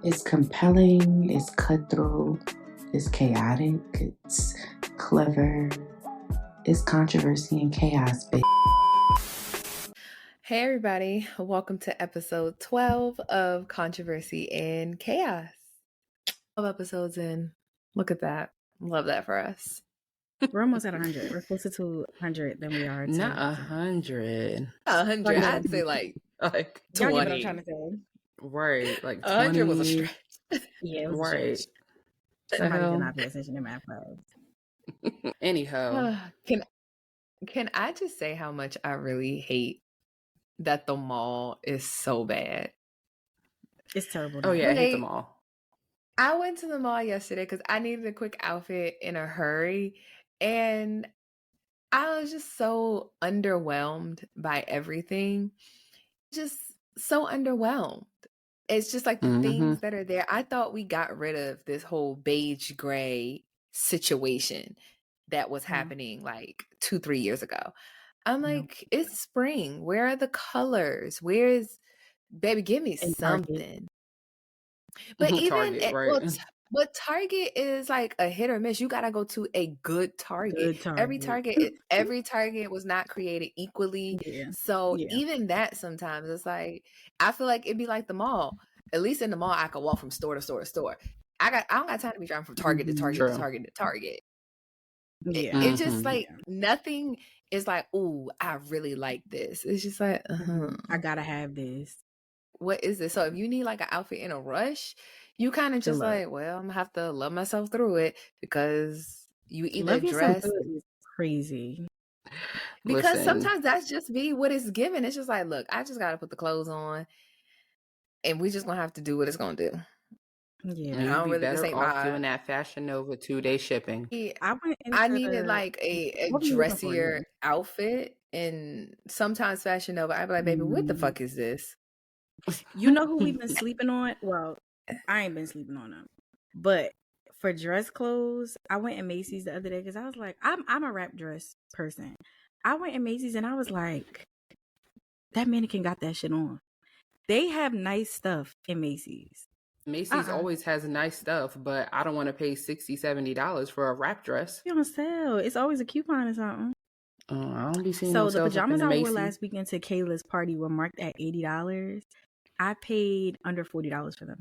It's compelling, it's cutthroat, it's chaotic, it's clever, it's controversy and chaos, baby. Hey everybody, welcome to episode 12 of Controversy and Chaos. 12 episodes in. Look at that. Love that for us. We're almost at 100. We're closer to 100 than we are to... Not 100. 100. I'd say like Y'all get what I'm 20. trying to say. Right, like 100 was a 20. stretch. Yeah, it was Right. a stretch. Somebody did not pay attention to math class. Anyhow. Can I just say how much I really hate that the mall is so bad? It's terrible. Oh yeah, I hate them all. I went to the mall yesterday because I needed a quick outfit in a hurry, and I was just so underwhelmed by everything. Just so underwhelmed. It's just like the things that are there. I thought we got rid of this whole beige gray situation that was happening like 2-3 years ago. I'm like, it's spring. Where are the colors? Baby, give me something. But even Target, but Target is like a hit or miss. You gotta go to a good Target. Every Target was not created equally. Yeah. So even that sometimes it's like I feel like it'd be like the mall. At least in the mall, I could walk from store to store to store. I don't got time to be driving from Target to Target to Target to Target. Yeah. It's just like nothing is like, ooh, I really like this. It's just like, I gotta have this. What is this? So if you need like an outfit in a rush, you kind of just like, well, I'm gonna have to love myself through it because you either dress is crazy. because sometimes that's just be what it's given. It's just like, look, I just gotta put the clothes on, and we just gonna have to do what it's gonna do. Yeah, I don't really better off doing that Fashion Nova 2-day shipping. I needed like a dressier outfit, and sometimes Fashion Nova, I'd be like, baby, what the fuck is this? You know who we've been sleeping on? Well, I ain't been sleeping on them, but for dress clothes, I went in Macy's the other day because I was like, I'm a wrap dress person. I went in Macy's and I was like, that mannequin got that shit on. They have nice stuff in Macy's. Macy's always has nice stuff, but I don't want to pay $60-$70 for a wrap dress. It's on sale. It's always a coupon or something. I don't be seeing so no the pajamas I Macy's. wore last weekend to Kayla's party were marked at $80. I paid under $40 for them.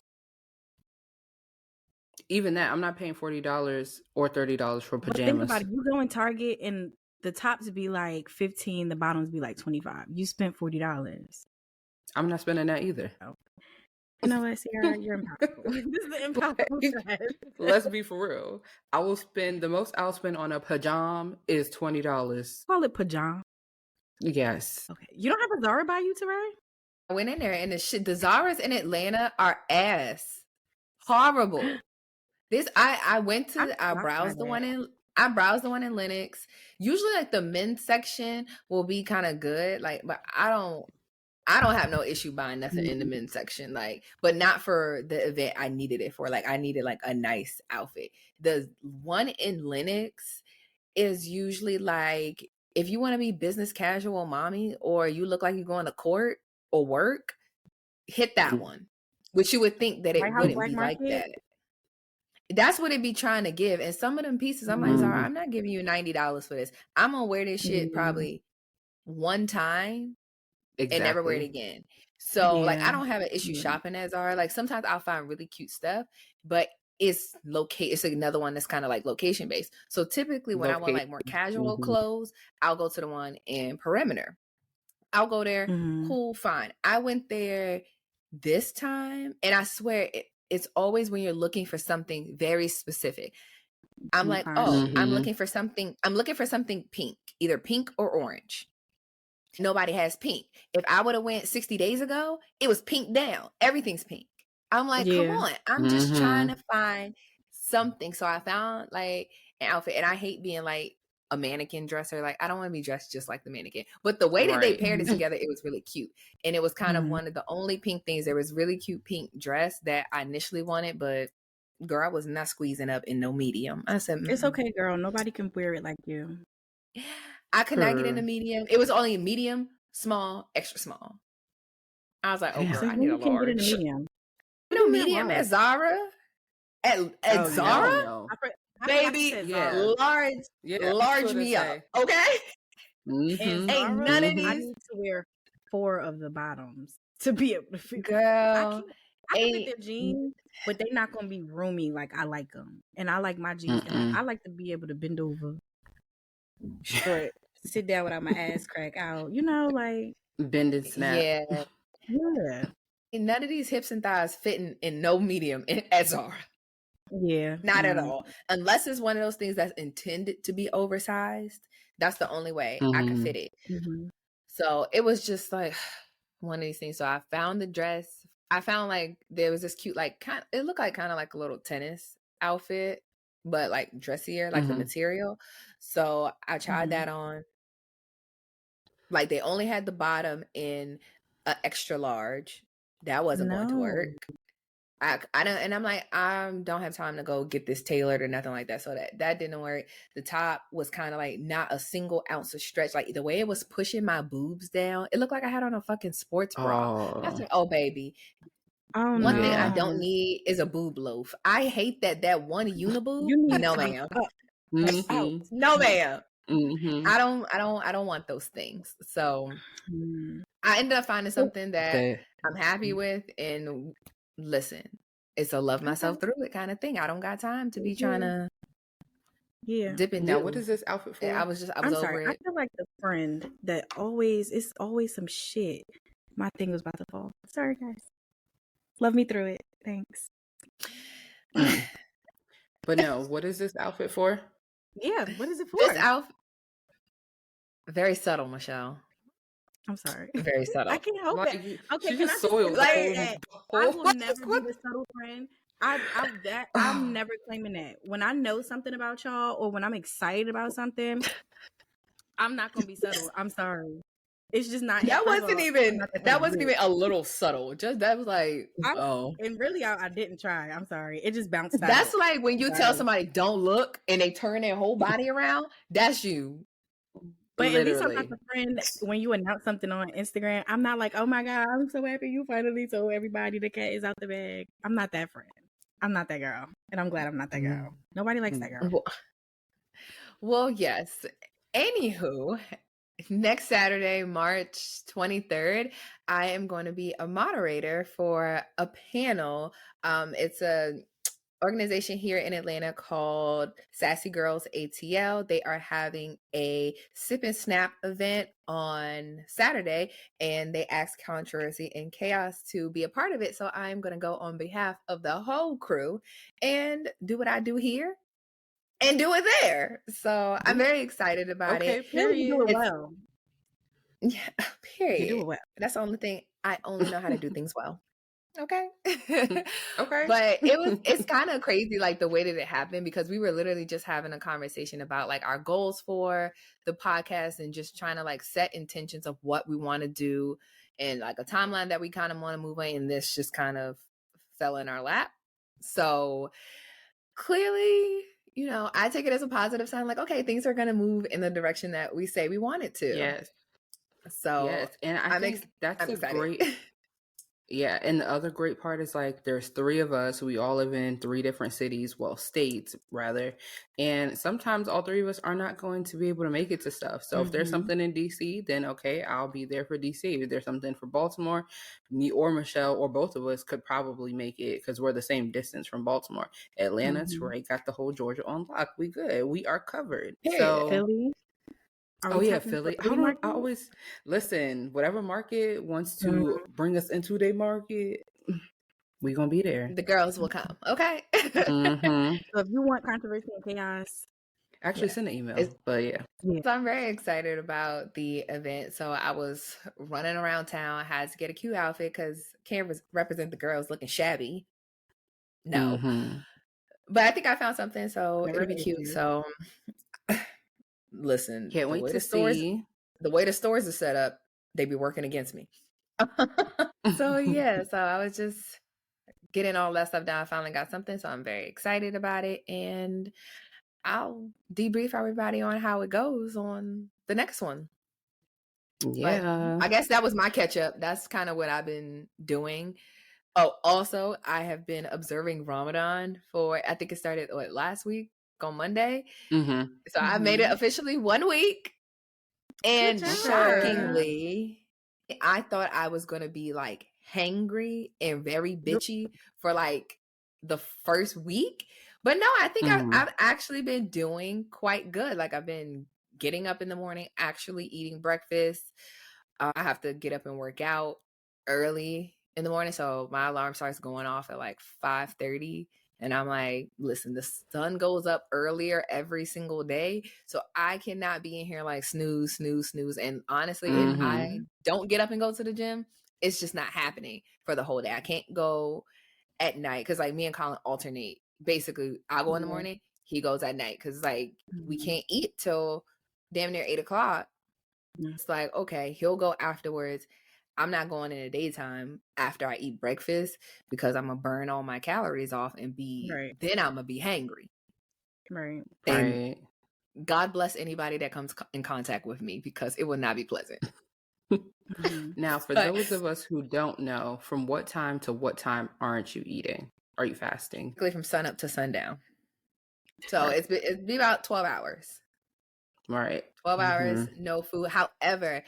Even that, I'm not paying $40 or $30 for pajamas. But think about it. You go in Target and the tops be like $15, the bottoms be like $25. You spent $40. I'm not spending that either. Oh. You know what, Ciara? You're impossible. This is the impossible stress. Let's be for real. The most I'll spend on a pajama is $20. Call it pajama. Yes. Okay. You don't have a Zara by you, Teray? I went in there and the Zaras in Atlanta are ass. Horrible. I browsed the one in Lenox. Usually like the men's section will be kind of good. Like, but I don't have no issue buying nothing in the men's section, like, but not for the event I needed it for. Like, I needed like a nice outfit. The one in Lenox is usually like, if you want to be business casual mommy, or you look like you're going to court or work, hit that one. Which you would think that it wouldn't be like that. That's what it be trying to give. And some of them pieces, I'm like, Zara, I'm not giving you $90 for this. I'm gonna wear this shit probably one time. Exactly. And never wear it again. So like, I don't have an issue shopping at Zara. Like, sometimes I'll find really cute stuff, but it's another one that's kind of like location based. So typically when I want like more casual clothes, I'll go to the one in Perimeter. I'll go there. Cool, fine. I went there this time, and I swear it's always when you're looking for something very specific. I'm like, I'm looking for something pink, either pink or orange. Nobody has pink. If I would have went 60 days ago, it was pink down. Everything's pink. I'm like, come on. I'm just trying to find something. So I found like an outfit, and I hate being like a mannequin dresser. Like, I don't want to be dressed just like the mannequin. But the way that they paired it together, it was really cute. And it was kind of one of the only pink things. There was really cute pink dress that I initially wanted, but girl, I was not squeezing up in no medium. I said, it's okay, girl. Nobody can wear it like you. I could not get in a medium. It was only medium, small, extra small. I was like, oh, girl, I need a large. No medium at Zara? At Zara? No. Baby, large me up. Okay? And Ain't Zara, none of I these. need to wear 4 of the bottoms to be able to fit. Girl. I can fit their jeans, but they're not going to be roomy like I like them. And I like my jeans. I like to be able to bend over, straight, sit down without my ass crack out. You know, like. Bend and snap. Yeah. And none of these hips and thighs fitting in no medium at Zara. Yeah. Not at all. Unless it's one of those things that's intended to be oversized. That's the only way I can fit it. So it was just like one of these things. So I found the dress. I found like there was this cute, like it looked like kind of like a little tennis outfit, but like dressier, like the material. So I tried that on. Like they only had the bottom in an extra large. That wasn't going to work. I don't, and I'm like, I don't have time to go get this tailored or nothing like that. So that didn't work. The top was kind of like not a single ounce of stretch. Like the way it was pushing my boobs down, it looked like I had on a fucking sports bra. I said, oh baby. One thing I don't need is a boob loaf. I hate that one uniboob. No ma'am. No ma'am. I don't want those things. So I ended up finding something that I'm happy with, and listen, it's a love myself through it kind of thing. I don't got time to be trying to dip and now do. what is this outfit for? I was I'm over sorry. it. I feel like the friend that it's always some shit. My thing was about to fall. Sorry guys. Love me through it. Thanks. But no, what is this outfit for? Yeah, what is it for? This outfit, very subtle, Michelle. I'm sorry. Very subtle. I can't help it. Okay, she can just I soiled I will never be the subtle friend. I'm never claiming that. When I know something about y'all, or when I'm excited about something, I'm not gonna be subtle. I'm sorry. It's just not. That wasn't even a little subtle. Just that was like, and really, I didn't try. I'm sorry. It just bounced out. That's like when you tell somebody don't look and they turn their whole body around. That's you. But at least I'm not the friend when you announce something on Instagram. I'm not like, oh my God, I'm so happy you finally told everybody the cat is out the bag. I'm not that friend. I'm not that girl. And I'm glad I'm not that girl. Nobody likes that girl. Well, yes. Anywho, next Saturday, March 23rd, I am going to be a moderator for a panel. It's a organization here in Atlanta called Sassy Girls ATL. They are having a sip and snap event on Saturday, and they asked Controversy and Chaos to be a part of it. So I'm going to go on behalf of the whole crew and do what I do here and do it there. So I'm very excited about it. Period. You do it well. Yeah, period. You do it well. That's the only thing. I only know how to do things well. Okay. Okay. But it's kind of crazy, like the way that it happened, because we were literally just having a conversation about like our goals for the podcast and just trying to like set intentions of what we want to do and like a timeline that we kind of want to move on. And this just kind of fell in our lap. So clearly, you know, I take it as a positive sign, like, okay, things are going to move in the direction that we say we want it to. Yes. So yes. And I think that's a great. Yeah, and the other great part is like there's 3 of us. We all live in 3 different cities, well, states rather. And sometimes all 3 of us are not going to be able to make it to stuff. So if there's something in DC, then okay, I'll be there for DC. If there's something for Baltimore, me or Michelle or both of us could probably make it because we're the same distance from Baltimore. Atlanta, Trey got the whole Georgia on lock. We good. We are covered. So Philly. Philly. I always listen. Whatever market wants to bring us into their market, we gonna be there. The girls will come. Okay. So if you want Controversy and Chaos, actually send an email. But yeah. So I'm very excited about the event. So I was running around town. I had to get a cute outfit because can't represent the girls looking shabby. No. But I think I found something, so it'll be cute. So listen, can't wait to see. The way the stores are set up, they be working against me. So yeah, so I was just getting all that stuff down. I finally got something, so I'm very excited about it, and I'll debrief everybody on how it goes on the next one. Yeah, but I guess that was my catch up. That's kind of what I've been doing. Oh, also, I have been observing Ramadan for, I think it started last week on Monday. Mm-hmm. So I made it officially 1 week. And shockingly, I thought I was going to be like hangry and very bitchy for like the first week. But no, I think I've actually been doing quite good. Like I've been getting up in the morning, actually eating breakfast. I have to get up and work out early in the morning. So my alarm starts going off at like 5:30. And I'm like, listen, the sun goes up earlier every single day. So I cannot be in here like snooze, snooze, snooze. And honestly, if I don't get up and go to the gym, it's just not happening for the whole day. I can't go at night because like me and Colin alternate. Basically, I'll go in the morning, he goes at night because like we can't eat till damn near 8:00. It's like, okay, he'll go afterwards. I'm not going in the daytime after I eat breakfast because I'm gonna burn all my calories off and then I'm gonna be hangry. Right. And God bless anybody that comes in contact with me because it will not be pleasant. Now, for those of us who don't know, from what time to what time aren't you eating? Are you fasting? From sun up to sundown. So it'd be about 12 hours. Right. 12 hours, no food. However,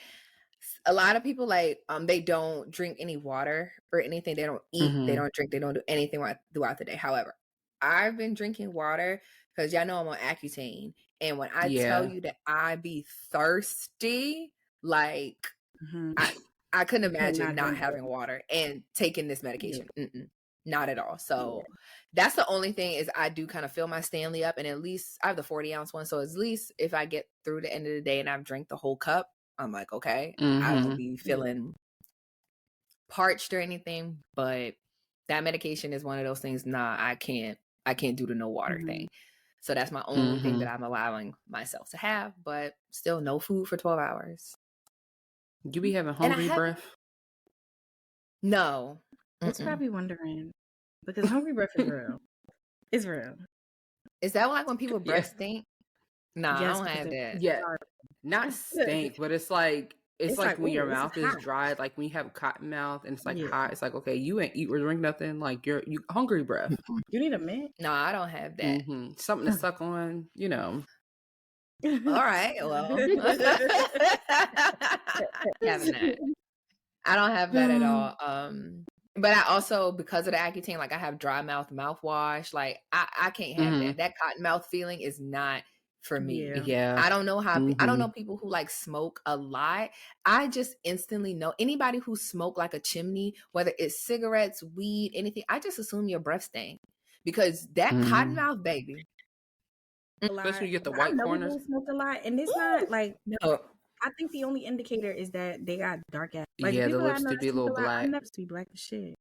a lot of people like they don't drink any water or anything. They don't eat, they don't drink, they don't do anything throughout the day. However, I've been drinking water because y'all know I'm on Accutane. And when I tell you that I be thirsty, like I couldn't imagine not having water and taking this medication. Not at all. So that's the only thing is I do kind of fill my Stanley up, and at least I have the 40-ounce one. So at least if I get through the end of the day and I've drank the whole cup, I'm like, okay, I don't be feeling parched or anything. But that medication is one of those things. Nah, I can't do the no water thing. So that's my only thing that I'm allowing myself to have. But still, no food for 12 hours. You be having hungry breath? No. That's probably wondering because hungry breath is real. It's real. Is that like when people breath stink? Nah, I don't have that. Yeah, not stink, but it's like when your mouth is dry, like when you have cotton mouth and it's like hot. It's like, okay, you ain't eat or drink nothing. Like you hungry breath. You need a mint? No, I don't have that. Something to suck on, you know. All right, well, having that. I don't have that at all. But I also, because of the Accutane, like I have dry mouthwash. Like I can't have that. That cotton mouth feeling is not for me. Yeah. I don't know how. I don't know people who like smoke a lot. I just instantly know anybody who smoke like a chimney, whether it's cigarettes, weed, anything. I just assume your breath stink because that cotton mouth, baby. Especially you get the white corners. People smoke a lot, and it's not like no. I think the only indicator is that they got dark ass. Like, the lips to be a little black. Lips to be black as shit.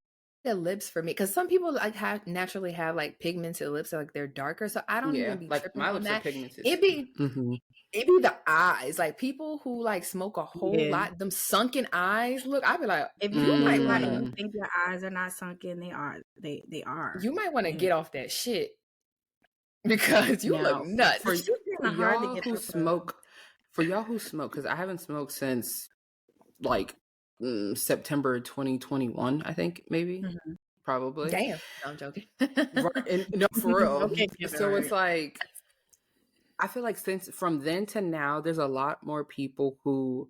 The lips for me, because some people like naturally have like pigmented lips, so like they're darker. So I don't even be like tripping my on lips that. are pigmented. It be the eyes. Like people who like smoke a whole lot, them sunken eyes. Look, I'd be like, if you might want to think your eyes are not sunken, they are. They are. You might want to get off that shit because you look nuts. For y'all who smoke. For y'all who smoke, because I haven't smoked since like September 2021, I think maybe, probably. Damn, no, I'm joking. No, for real. Okay, so it's like, I feel like since from then to now, there's a lot more people who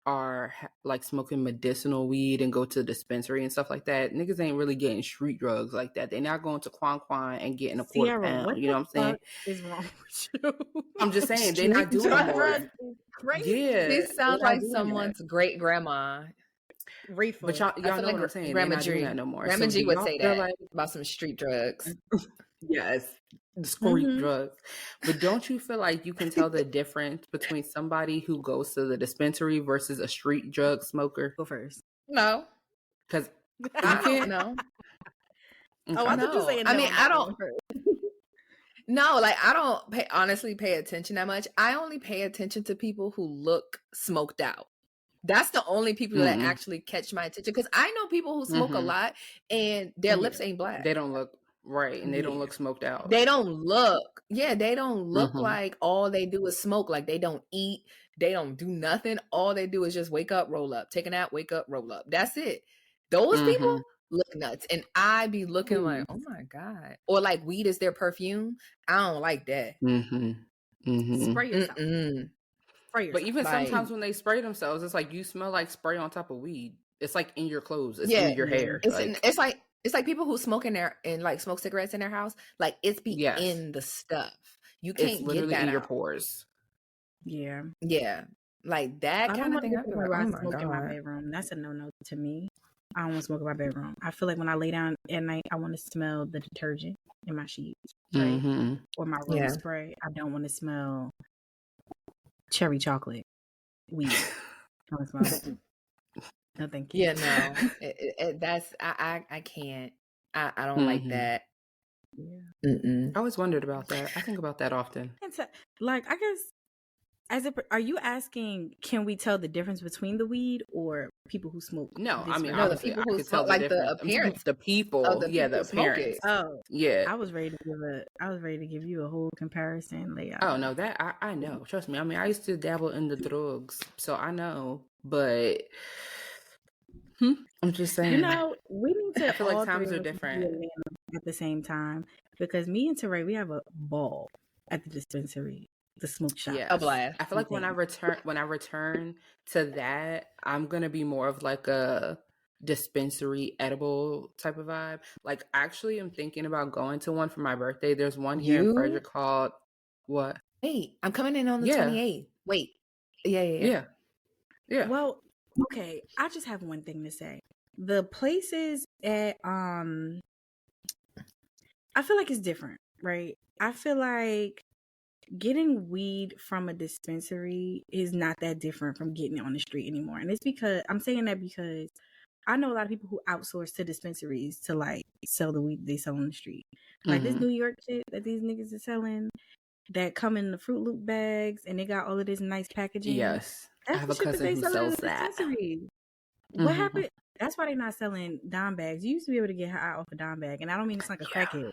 are like smoking medicinal weed and go to the dispensary and stuff like that. Niggas ain't really getting street drugs like that. They're not going to Quan and getting a quarter pound. You know what I'm saying? Is wrong with you? I'm just saying they're not doing more. Yeah, this sounds like someone's great grandma. Reefer. But y'all know like what I'm saying. Grandma G no more. Grandma G would say that about some street drugs. Yes. Street drugs. But don't you feel like you can tell the difference between somebody who goes to the dispensary versus a street drug smoker? Go first. No. Because I can't know. Oh, I thought you saying no. I mean, I don't. No, like I don't honestly pay attention that much. I only pay attention to people who look smoked out. That's the only people that actually catch my attention because I know people who smoke a lot and their lips ain't black. They don't look right, and they don't look smoked out. They don't look. Yeah, they don't look like all they do is smoke. Like they don't eat. They don't do nothing. All they do is just wake up, roll up, take a nap, wake up, roll up. That's it. Those people, look nuts. And I be looking like, oh my God. Or like weed is their perfume. I don't like that. Spray yourself. Spray yourself. But even Like- sometimes when they spray themselves, it's like you smell like spray on top of weed. It's like in your clothes. It's in your hair. It's like people who smoke in there and like smoke cigarettes in their house. Like it's in the stuff. You can't literally get that in your out. pores. Yeah. Yeah. Like that kind of thing. I feel like, oh my smoke in my God. bedroom. That's a no-no to me. I don't want to smoke in my bedroom. I feel like when I lay down at night, I want to smell the detergent in my sheets, right? Or my room spray. I don't want to smell cherry chocolate weed. I want to smell it. No, thank you. Yeah, no. That's I can't. I don't like that. Yeah. I always wondered about that. I think about that often. Like, I guess, are you asking, can we tell the difference between the weed or people who smoke? No, I mean, the people who smoke, like the appearance, the people, the appearance. Oh, yeah. I was ready to give you a whole comparison layout. Oh no, that I know. Trust me. I mean, I used to dabble in the drugs, so I know. But I'm just saying. You know, we need to. I feel like times are different at the same time, because me and Teray, we have a ball at the dispensary, the smoke shop. A blast. I feel like when I return to that, I'm gonna be more of like a dispensary edible type of vibe. Like, actually, I'm thinking about going to one for my birthday. There's one here in Frederick called what? Wait, I'm coming in on the 28th. Wait, yeah. Well, okay. I just have one thing to say. The places at I feel like it's different, right? I feel like getting weed from a dispensary is not that different from getting it on the street anymore. And it's because I'm saying that because I know a lot of people who outsource to dispensaries to like sell the weed they sell on the street. Like this New York shit that these niggas are selling that come in the Fruit Loop bags and they got all of this nice packaging. Yes. That's I have a cousin who sells that. What happened? That's why they're not selling dime bags. You used to be able to get high off a dime bag, and I don't mean it's like a crackhead,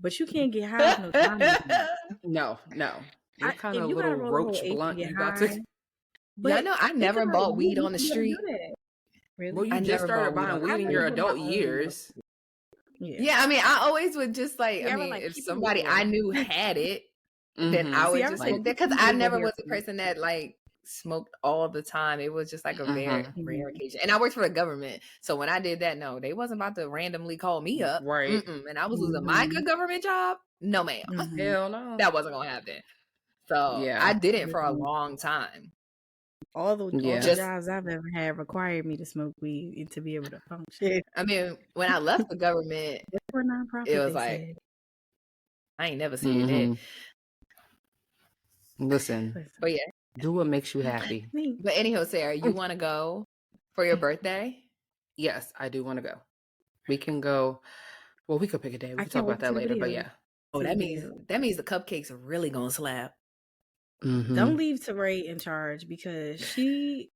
but you can't get high off no dime bag. No. What kind of you little roach blunt you got to? But I know I never bought weed on the street. Really? Well, you just started buying weed in your adult years. Yeah, I mean, I always would just like, I mean, if somebody I knew had it, then I would just smoke that, because I never was a person that like smoked all the time. It was just like a very rare occasion. And I worked for the government, so when I did that, no, they wasn't about to randomly call me up, right? And I was losing my good government job. No, ma'am, hell no, that wasn't gonna happen. So I did it for a long time. All the jobs I've ever had required me to smoke weed and to be able to function. I mean, when I left the government, it was like, I ain't never seen it. Listen, but do what makes you happy. But anyhow, Sarah, you want to go for your birthday? Yes, I do want to go. We can go. Well, we could pick a day. We can talk about that later. But yeah. Oh, that means the cupcakes are really gonna slap. Don't leave Teray in charge, because she.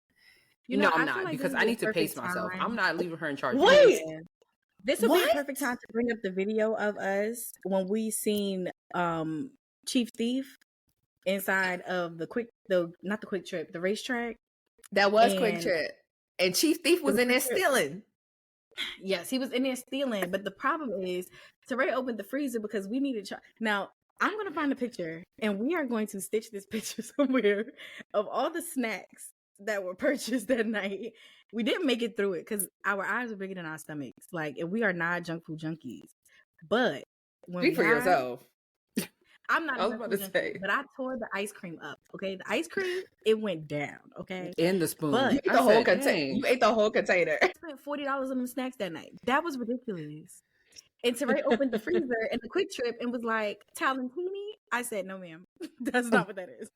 No, I'm not, because I need to pace myself. I'm not leaving her in charge. Wait, this would be a perfect time to bring up the video of us when we seen Chief Thief inside of the racetrack. That was Quick Trip, and Chief Thief was in there stealing. Yes, he was in there stealing. But the problem is, Teray opened the freezer because we needed. Now I'm going to find a picture, and we are going to stitch this picture somewhere of all the snacks that were purchased that night. We didn't make it through it because our eyes are bigger than our stomachs. Like, and we are not junk food junkies. But speak for yourself. I'm not. I was about to say, but I tore the ice cream up. Okay, the ice cream, it went down. Okay, in the spoon. But you ate the whole container. You ate the whole container. I spent $40 on them snacks that night. That was ridiculous. And Teray opened the freezer and the Quick Trip and was like, Talentini? I said, no, ma'am. That's not what that is.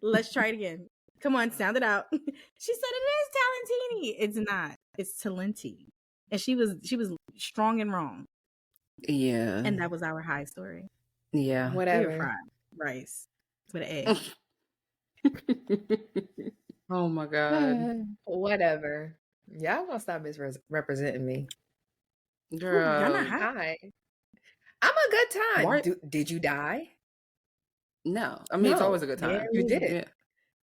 Let's try it again. Come on, sound it out. She said it is Talentini. It's not. It's Talenti. And she was strong and wrong. Yeah. And that was our high story. Yeah. Whatever. We were fried rice with an egg. Oh my God. Whatever. Y'all gonna stop misrepresenting me. Girl. Y'all not high. I'm a good time. Did you die? No. I mean, it's always a good time. Yeah, you did it.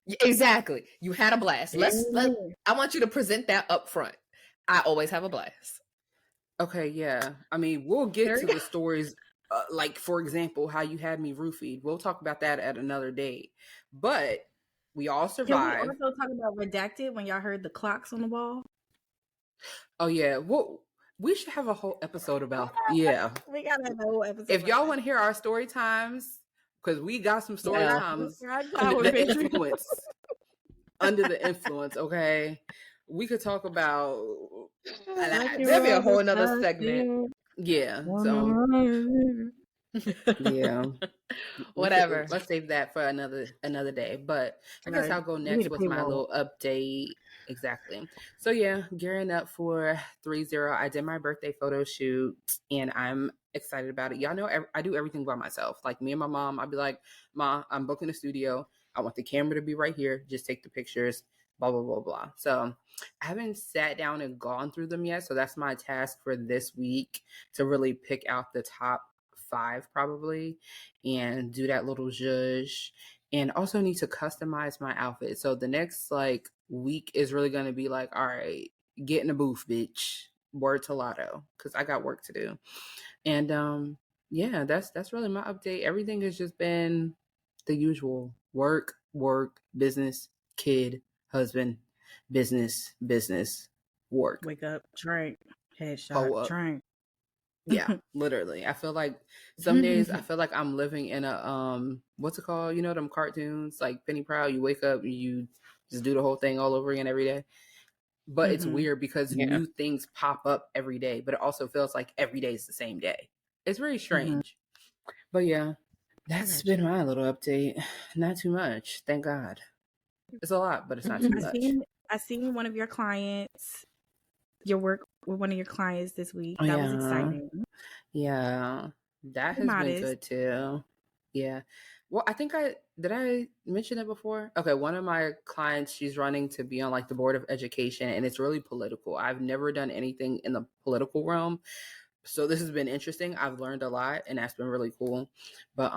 Yeah. Exactly. You had a blast. I want you to present that up front. I always have a blast. Okay, yeah. I mean, we'll get to the stories, like, for example, how you had me roofied. We'll talk about that at another date. But we all survived. Can we also talk about Redacted when y'all heard the clocks on the wall? Oh, yeah. Well, we should have a whole episode about, yeah. We got a whole episode. If y'all want to hear our story times, because we got some story times under the influence. Under the influence, okay? We could talk about... There'll be a whole nother segment. Yeah, so... yeah. Whatever. Let's save that for another day. But I guess I'll go next with my little update. Exactly. So yeah, gearing up for 3-0. I did my birthday photo shoot and I'm excited about it. Y'all know I do everything by myself. Like me and my mom, I'd be like, Ma, I'm booking a studio. I want the camera to be right here. Just take the pictures, blah, blah, blah, blah. So I haven't sat down and gone through them yet. So that's my task for this week, to really pick out the top 5 probably and do that little zhuzh, and also need to customize my outfit. So the next week is really going to be like, all right, get in the booth, bitch. Word to Lotto, because I got work to do. And yeah, that's really my update. Everything has just been the usual: work, business, kid, husband, business, work. Wake up, drink, headshot, drink. Yeah, literally. I feel like some days I feel like I'm living in a what's it called? You know them cartoons like Penny Proud? You wake up and you just do the whole thing all over again every day. But it's weird because new things pop up every day, but it also feels like every day is the same day. It's very strange. But yeah, that's been my little update. Not too much, thank God. It's a lot, but it's not too much. I seen one of your clients, your work with one of your clients this week. That was exciting. Yeah, that has been good too. Yeah. Well, I think did I mention it before? Okay, one of my clients, she's running to be on the board of education, and it's really political. I've never done anything in the political realm, so this has been interesting. I've learned a lot, and that's been really cool. But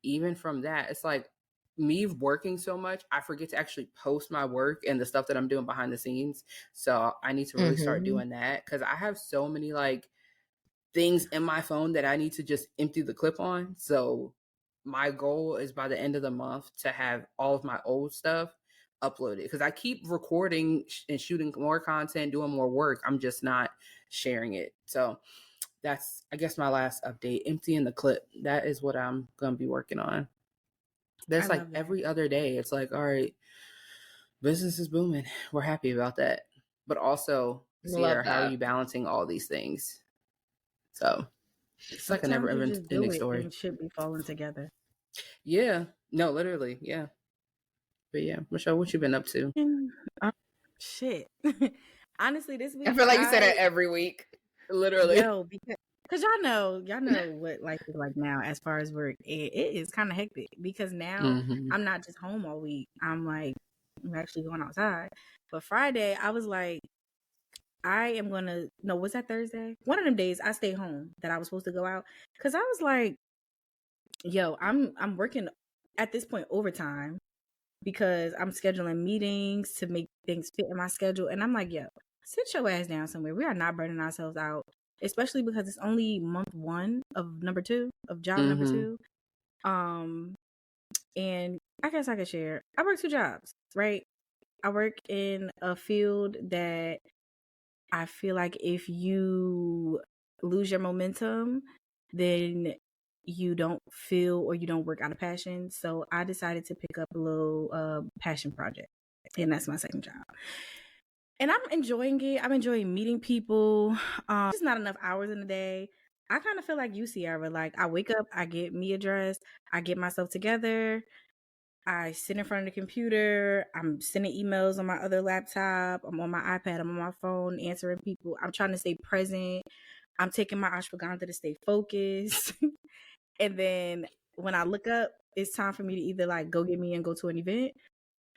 even from that, it's like me working so much, I forget to actually post my work and the stuff that I'm doing behind the scenes. So I need to really start doing that, because I have so many things in my phone that I need to just empty the clip on. So my goal is by the end of the month to have all of my old stuff uploaded, because I keep recording and shooting more content, doing more work. I'm just not sharing it. So that's, I guess, my last update, emptying the clip. That is what I'm going to be working on. That's every other day. It's like, all right, business is booming. We're happy about that. But also, Ciara, how are you balancing all these things? So it's like a never ending story. It should be falling together. Yeah. No, literally. Yeah. But yeah, Michelle, what you been up to? Shit. Honestly, this week I feel like you say that every week. Literally. Yo, because y'all know what life is like now as far as work. It is kind of hectic, because now I'm not just home all week. I'm actually going outside. But Friday, I was like, I am gonna was that Thursday? One of them days I stayed home that I was supposed to go out, because I was like, yo, I'm working at this point overtime, because I'm scheduling meetings to make things fit in my schedule, and I'm like, yo, sit your ass down somewhere. We are not burning ourselves out, especially because it's only month 1 of job number 2. And I guess I could share. I work 2 jobs, right? I work in a field that I feel like if you lose your momentum, then you don't feel or you don't work out of passion. So I decided to pick up a little passion project, and that's my second job. And I'm enjoying it. I'm enjoying meeting people. Just not enough hours in the day. I kind of feel like you, Ciara. Like, I wake up, I get me dressed, I get myself together, I sit in front of the computer, I'm sending emails on my other laptop, I'm on my iPad, I'm on my phone, answering people. I'm trying to stay present. I'm taking my ashwagandha to stay focused. And then when I look up, it's time for me to either go get Mia and go to an event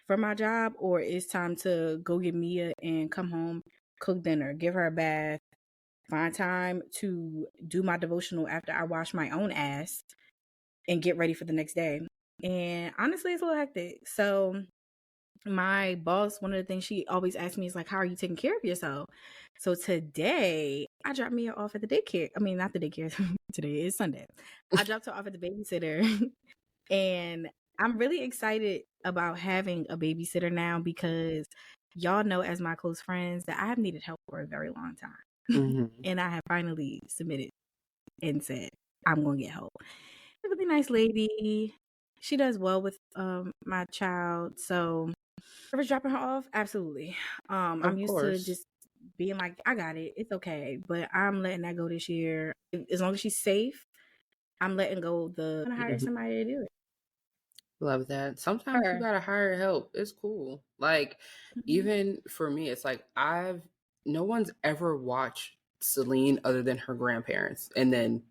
for my job, or it's time to go get Mia and come home, cook dinner, give her a bath, find time to do my devotional after I wash my own ass and get ready for the next day. And honestly, it's a little hectic. So my boss, one of the things she always asks me is like, how are you taking care of yourself? So today I dropped Mia off at the daycare. I mean, not the daycare. Today is Sunday. I dropped her off at the babysitter and I'm really excited about having a babysitter now because y'all know as my close friends that I have needed help for a very long time. Mm-hmm. And I have finally submitted and said, I'm going to get help. A really nice lady. She does well with my child. So ever dropping her off? Absolutely. I'm used to just being like, I got it. It's okay. But I'm letting that go this year. As long as she's safe, I'm letting go I'm going to hire somebody to do it. Love that. Sometimes you gotta hire help. It's cool. Like, even for me, it's like no one's ever watched Celine other than her grandparents, and then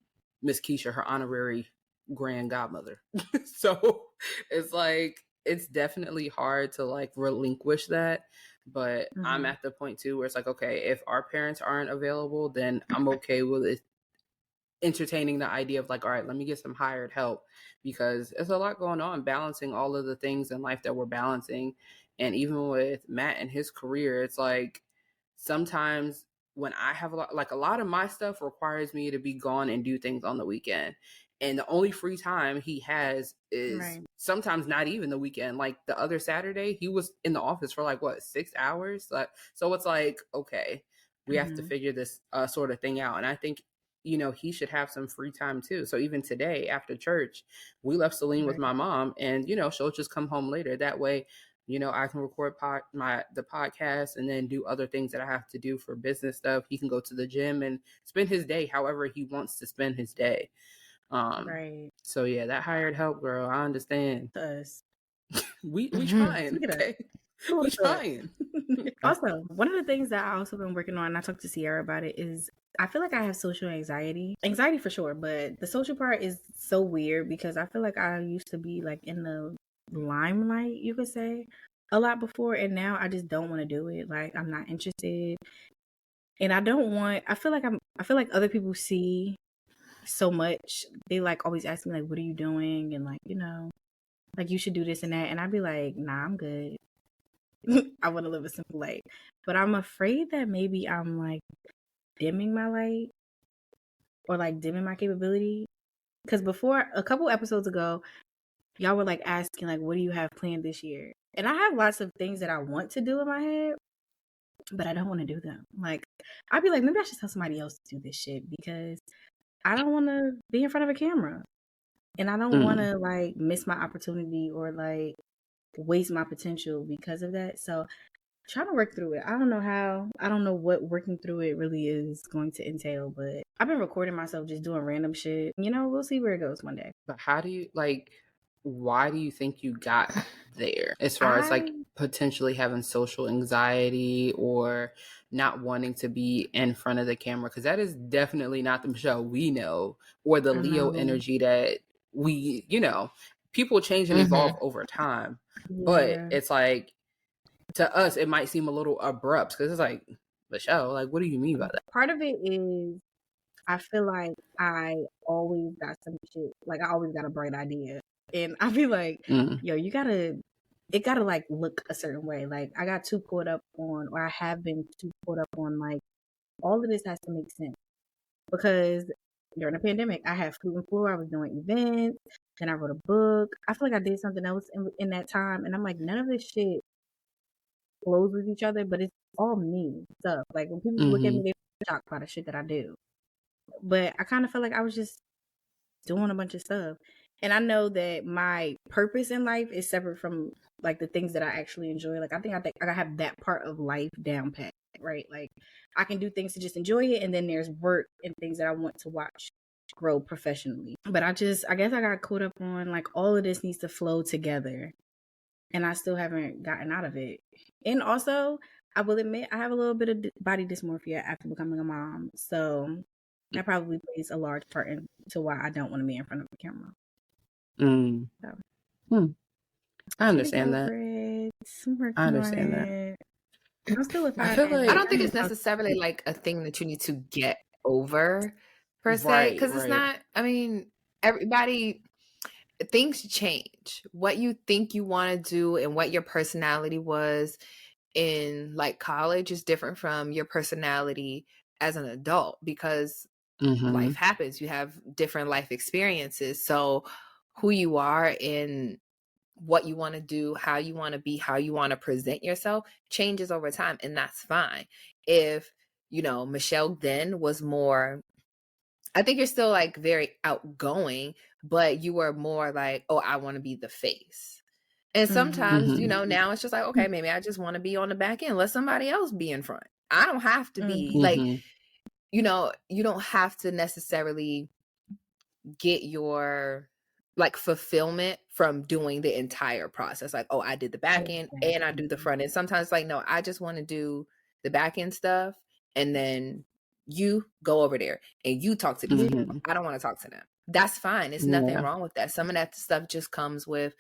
Miss Keisha, her honorary grand godmother. So it's like it's definitely hard to like relinquish that. But I'm at the point too where it's like, okay, if our parents aren't available, then I'm okay with it. Entertaining the idea of like, all right, let me get some hired help because there's a lot going on balancing all of the things in life that we're balancing. And even with Matt and his career, it's like sometimes when I have a lot of my stuff requires me to be gone and do things on the weekend. And the only free time he has is sometimes not even the weekend. Like the other Saturday, he was in the office for like 6 hours. So it's like, okay, we have to figure this sort of thing out. And I think he should have some free time too. So even today after church, we left Celine with my mom and, she'll just come home later. That way, I can record the podcast and then do other things that I have to do for business stuff. He can go to the gym and spend his day however he wants to spend his day. So yeah, that hired help, girl, I understand. Us. we trying. Okay. We trying. Also, one of the things that I also been working on, and I talked to Ciara about it, is I feel like I have social anxiety for sure, but the social part is so weird because I feel like I used to be like in the limelight, you could say, a lot before, and now I just don't want to do it. Like I'm not interested, and I feel like other people see so much. They like always ask me like, what are you doing? And like, like you should do this and that. And I'd be like, nah, I'm good. I want to live a simple life. But I'm afraid that maybe I'm like dimming my light or like dimming my capability. Because before, a couple episodes ago, y'all were like asking like, what do you have planned this year? And I have lots of things that I want to do in my head, but I don't want to do them. Like, I'd be like, maybe I should tell somebody else to do this shit because I don't want to be in front of a camera. And I don't want to like miss my opportunity or like waste my potential because of that. So trying to work through it. I don't know how. I don't know what working through it really is going to entail, but I've been recording myself just doing random shit. We'll see where it goes one day. But why do you think you got there as far as like potentially having social anxiety or not wanting to be in front of the camera? Because that is definitely not the Michelle we know or the Leo energy that we, people change and evolve over time. Yeah. But it's like, to us, it might seem a little abrupt because it's like, Michelle, like, what do you mean by that? Part of it is I feel like I always got some shit. Like, I always got a bright idea. And I feel like, yo, it gotta like look a certain way. Like, I got too caught up on, or I have been too caught up on, like, all of this has to make sense. Because during the pandemic, I had Food and Floor, I was doing events, then I wrote a book. I feel like I did something else in that time. And I'm like, none of this shit flows with each other, but it's all me stuff. Like when people look at me, they're shocked by the shit that I do. But I kind of felt like I was just doing a bunch of stuff. And I know that my purpose in life is separate from like the things that I actually enjoy. Like I think I have that part of life down pat, right? Like I can do things to just enjoy it, and then there's work and things that I want to watch grow professionally. But I guess I got caught up on like all of this needs to flow together. And I still haven't gotten out of it. And also, I will admit, I have a little bit of body dysmorphia after becoming a mom. So that probably plays a large part into why I don't want to be in front of the camera. So. I understand that. I understand that. I'm still I don't think it's necessarily like a thing that you need to get over per se. Because it's not, I mean, everybody... things change. What you think you want to do and what your personality was in like college is different from your personality as an adult, because life happens. You have different life experiences. So who you are and what you want to do, how you want to be, how you want to present yourself changes over time. And that's fine. If, Michelle then was more, I think you're still like very outgoing, but you were more like, oh, I want to be the face. And sometimes, now it's just like, okay, maybe I just want to be on the back end. Let somebody else be in front. I don't have to be like, you don't have to necessarily get your like fulfillment from doing the entire process. Like, oh, I did the back end and I do the front end. Sometimes like, no, I just want to do the back end stuff. And then you go over there and you talk to these people. I don't want to talk to them. That's fine. It's nothing wrong with that. Some of that stuff just comes with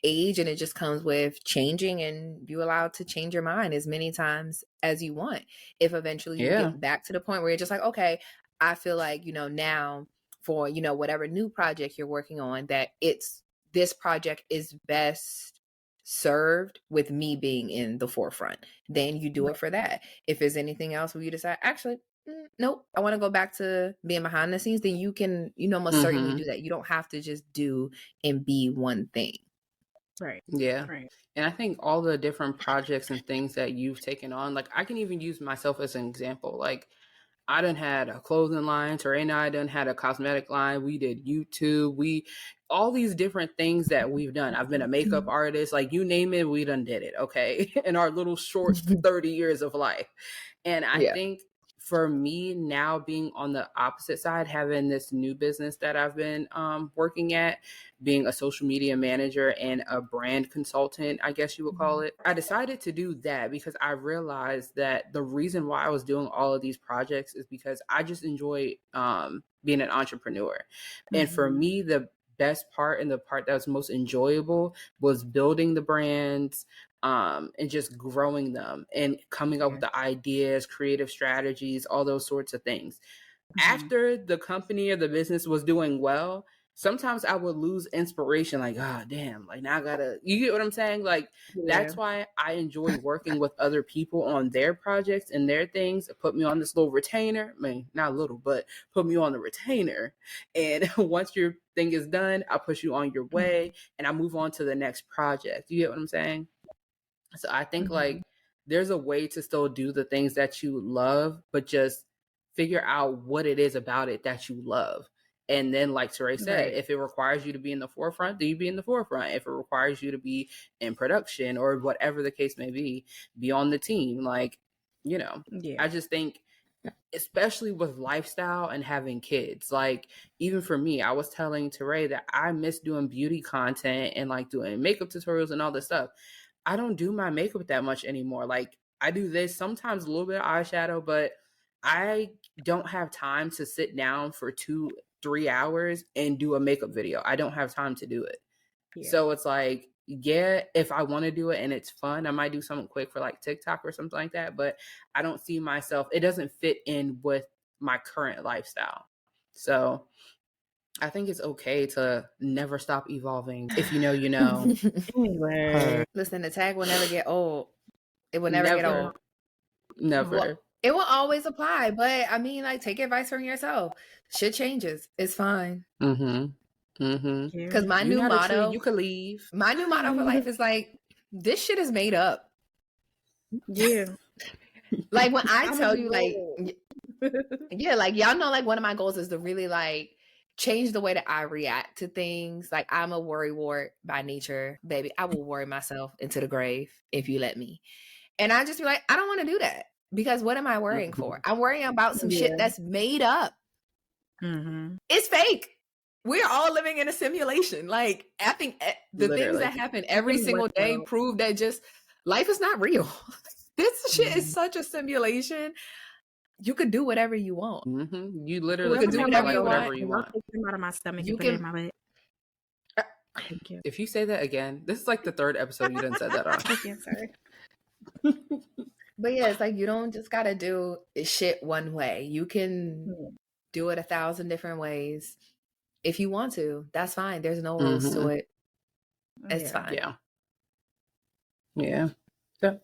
age, and it just comes with changing, and you're allowed to change your mind as many times as you want. If eventually you get back to the point where you're just like, okay, I feel like, now for, whatever new project you're working on, that this project is best served with me being in the forefront, then you do it for that. If there's anything else where you decide, actually, nope, I want to go back to being behind the scenes, then you can, most certainly do that. You don't have to just do and be one thing. Right. Yeah. Right. And I think all the different projects and things that you've taken on, like I can even use myself as an example. Like I done had a clothing line, Terrain and I done had a cosmetic line. We did YouTube. All these different things that we've done. I've been a makeup artist, like you name it, we done did it. Okay. In our little short 30 years of life. And I think for me now, being on the opposite side, having this new business that I've been working at, being a social media manager and a brand consultant, I guess you would call it. I decided to do that because I realized that the reason why I was doing all of these projects is because I just enjoy being an entrepreneur. And for me, the best part and the part that was most enjoyable was building the brands, and just growing them and coming up with the ideas, creative strategies, all those sorts of things. After the company or the business was doing well, sometimes I would lose inspiration. Like, oh, damn, like now you get what I'm saying? Like, that's why I enjoy working with other people on their projects and their things. It put me on this little retainer. I mean, not little, but put me on the retainer. And once your thing is done, I push you on your way and I move on to the next project. You get what I'm saying? So I think like there's a way to still do the things that you love, but just figure out what it is about it that you love. And then like Teray said, if it requires you to be in the forefront, then you be in the forefront. If it requires you to be in production or whatever the case may be on the team. Like, I just think, especially with lifestyle and having kids, like even for me, I was telling Teray that I miss doing beauty content and like doing makeup tutorials and all this stuff. I don't do my makeup that much anymore. Like I do this sometimes, a little bit of eyeshadow, but I don't have time to sit down for 2-3 hours and do a makeup video. I don't have time to do it. So it's like, if I want to do it and it's fun, I might do something quick for like TikTok or something like that, but I don't see myself, it doesn't fit in with my current lifestyle. So I think it's okay to never stop evolving. If you know, you know. Anyway. Listen, the tag will never get old. It will never get old. Never. Well, it will always apply, but I mean, like, take advice from yourself. Shit changes. It's fine. Because my new motto, you could leave. My new motto for life is like, this shit is made up. Yeah. Like when I tell you, like, yeah, like y'all know, like one of my goals is to really like change the way that I react to things. Like I'm a worrywart by nature, baby. I will worry myself into the grave if you let me. And I just be like, I don't want to do that, because what am I worrying for? I'm worrying about some shit that's made up. It's fake. We're all living in a simulation. Like I think the things that happen every single day prove that just life is not real. This shit is such a simulation. You could do whatever you want. You literally can do whatever you want. Take them out of my stomach. You put it in my butt. Thank you. If you say that again, this is like the third episode you done said that on. I'm sorry. But yeah, it's like you don't just gotta do shit one way. You can do it 1,000 different ways. if you want to, that's fine. There's no rules to it. It's fine. Yeah. So,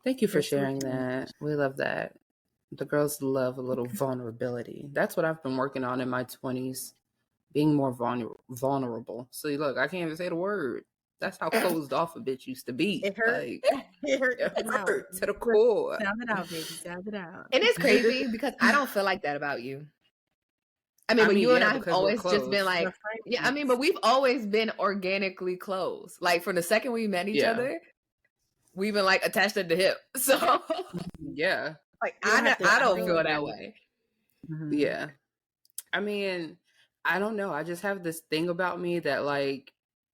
thank you for sharing that. We love that. The girls love a little vulnerability. That's what I've been working on in my 20s, being more vulnerable. So look, I can't even say the word. That's how closed off a bitch used to be. It hurt. Like, it hurt to the core. Sound it out, baby. Sound it out. And it's crazy because I don't feel like that about you. I mean, but you and I have always just been like, yeah, I mean, but we've always been organically close. Like from the second we met each other, we've been like attached at the hip. So yeah. Like I don't feel that way. Mm-hmm. Yeah. I mean, I don't know. I just have this thing about me that like,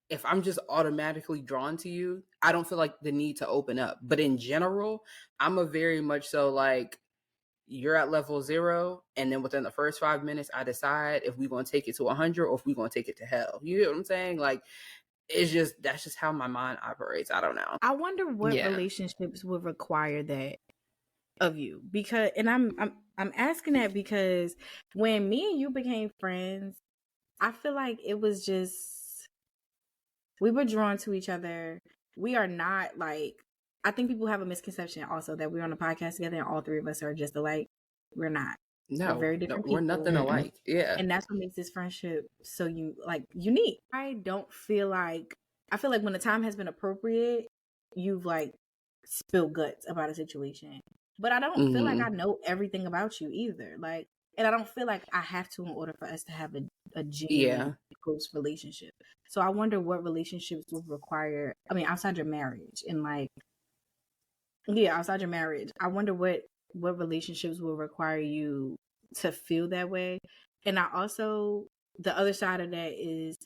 if I'm just automatically drawn to you, I don't feel like the need to open up. But in general, I'm a very much so like, you're at level 0. And then within the first 5 minutes, I decide if we're going to take it to 100 or if we're going to take it to hell. You know what I'm saying? Like, that's just how my mind operates. I don't know. I wonder what relationships would require that of you, because, and I'm asking that because when me and you became friends, I feel like it was just, we were drawn to each other. We are not like, I think people have a misconception also that we're on a podcast together and all three of us are just alike. We're not. No, we're very different people. We're nothing alike. Yeah. And that's what makes this friendship so unique. I feel like when the time has been appropriate, you've like spilled guts about a situation. But I don't feel like I know everything about you either. Like, and I don't feel like I have to in order for us to have a genuine close relationship. So I wonder what relationships would require, I mean, outside your marriage and like, outside your marriage, I wonder what relationships will require you to feel that way. And I also, the other side of that is,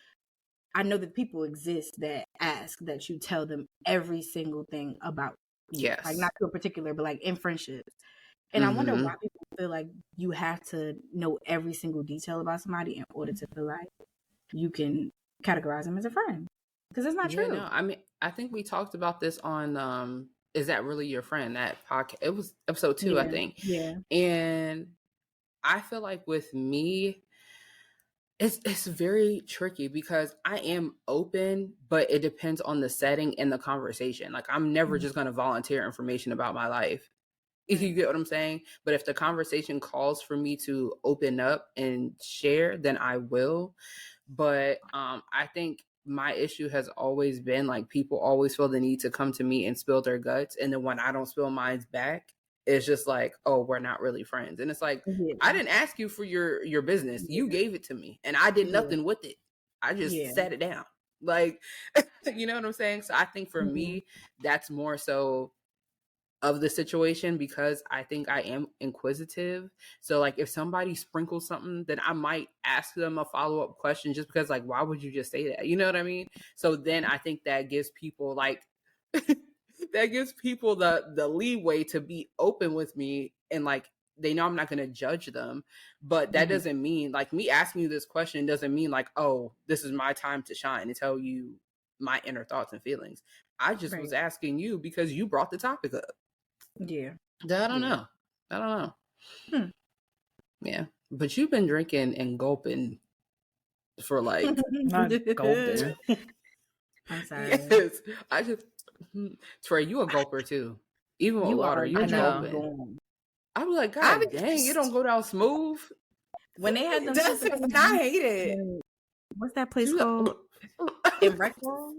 I know that people exist that ask that you tell them every single thing about you. Yes. Like not to a particular, but like in friendships. And I wonder why people feel like you have to know every single detail about somebody in order to feel like you can categorize them as a friend. Because it's not true. No, I mean, I think we talked about this on Is That Really Your Friend? That podcast. It was episode 2, I think. Yeah. And I feel like with me, it's very tricky because I am open, but it depends on the setting and the conversation. Like I'm never just going to volunteer information about my life. You get what I'm saying? But if the conversation calls for me to open up and share, then I will. But I think my issue has always been like people always feel the need to come to me and spill their guts. And then when I don't spill mine back, it's just like, oh, we're not really friends. And it's like, I didn't ask you for your business. You gave it to me and I did nothing with it. I just sat it down. Like, you know what I'm saying? So I think for me, that's more so of the situation because I think I am inquisitive. So like if somebody sprinkles something, then I might ask them a follow-up question just because like, why would you just say that? You know what I mean? So then I think that gives people like, that gives people the leeway to be open with me and like, they know I'm not going to judge them, but that doesn't mean like me asking you this question doesn't mean like, oh, this is my time to shine and tell you my inner thoughts and feelings. I just was asking you because you brought the topic up. Yeah. I don't know. Yeah. But you've been drinking and gulping for like not gulping. I'm sorry. Yes. I just Trey, you a gulper too. Even with water, you gulping. I was like, God dang, it don't go down smooth. When they had them I hate it. What's that place called? In Breckville?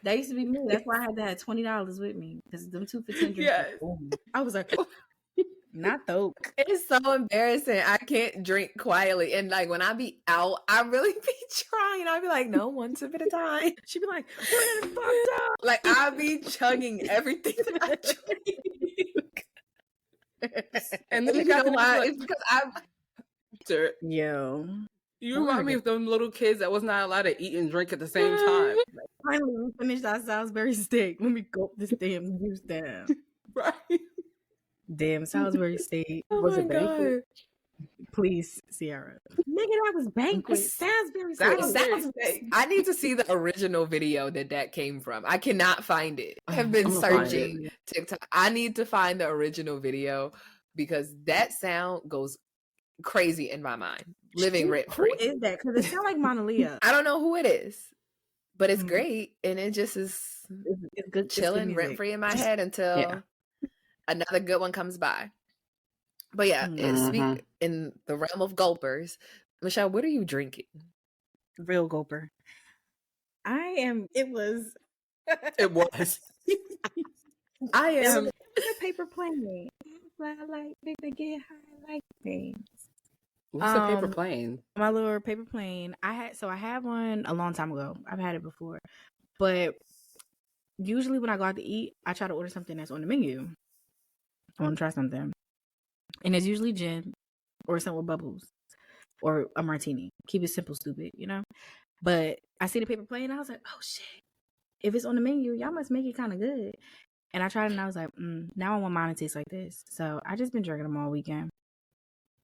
That used to be me. That's why I had to have $20 with me. Because them 2 for $10 drinks. Yes. I was like, not those. It's so embarrassing. I can't drink quietly. And like when I be out, I really be trying. I'll be like, no, 1 sip at a time. She'd be like, we're getting fucked up. Like I'll be chugging everything that I drink. And then you know why? It's because you remind me of them little kids that was not allowed to eat and drink at the same time. Like, finally, we finished our Salisbury steak. Let me gulp this damn juice down. Right. Damn, Salisbury steak. Oh was my it banquet? God. Please, Ciara. Nigga, that was banquet. Salisbury steak. I need to see the original video that came from. I cannot find it. I have been searching TikTok. I need to find the original video because that sound goes crazy in my mind, living rent free. Who is that? Because it sounds like Mona Leo. I don't know who it is, but it's great, and it just is it's good, chilling rent free in my head until another good one comes by. But yeah, speak in the realm of gulpers. Michelle, what are you drinking? Real gulper. It was. I am. It was a paper plane. I like big to get high, like things. What's a paper plane? My little paper plane. I had one a long time ago. I've had it before, but usually when I go out to eat, I try to order something that's on the menu. I want to try something, and it's usually gin or something with bubbles or a martini. Keep it simple, stupid, you know. But I see the paper plane, and I was like, oh shit! If it's on the menu, y'all must make it kind of good. And I tried it, and I was like, now I want mine to taste like this. So I just been drinking them all weekend.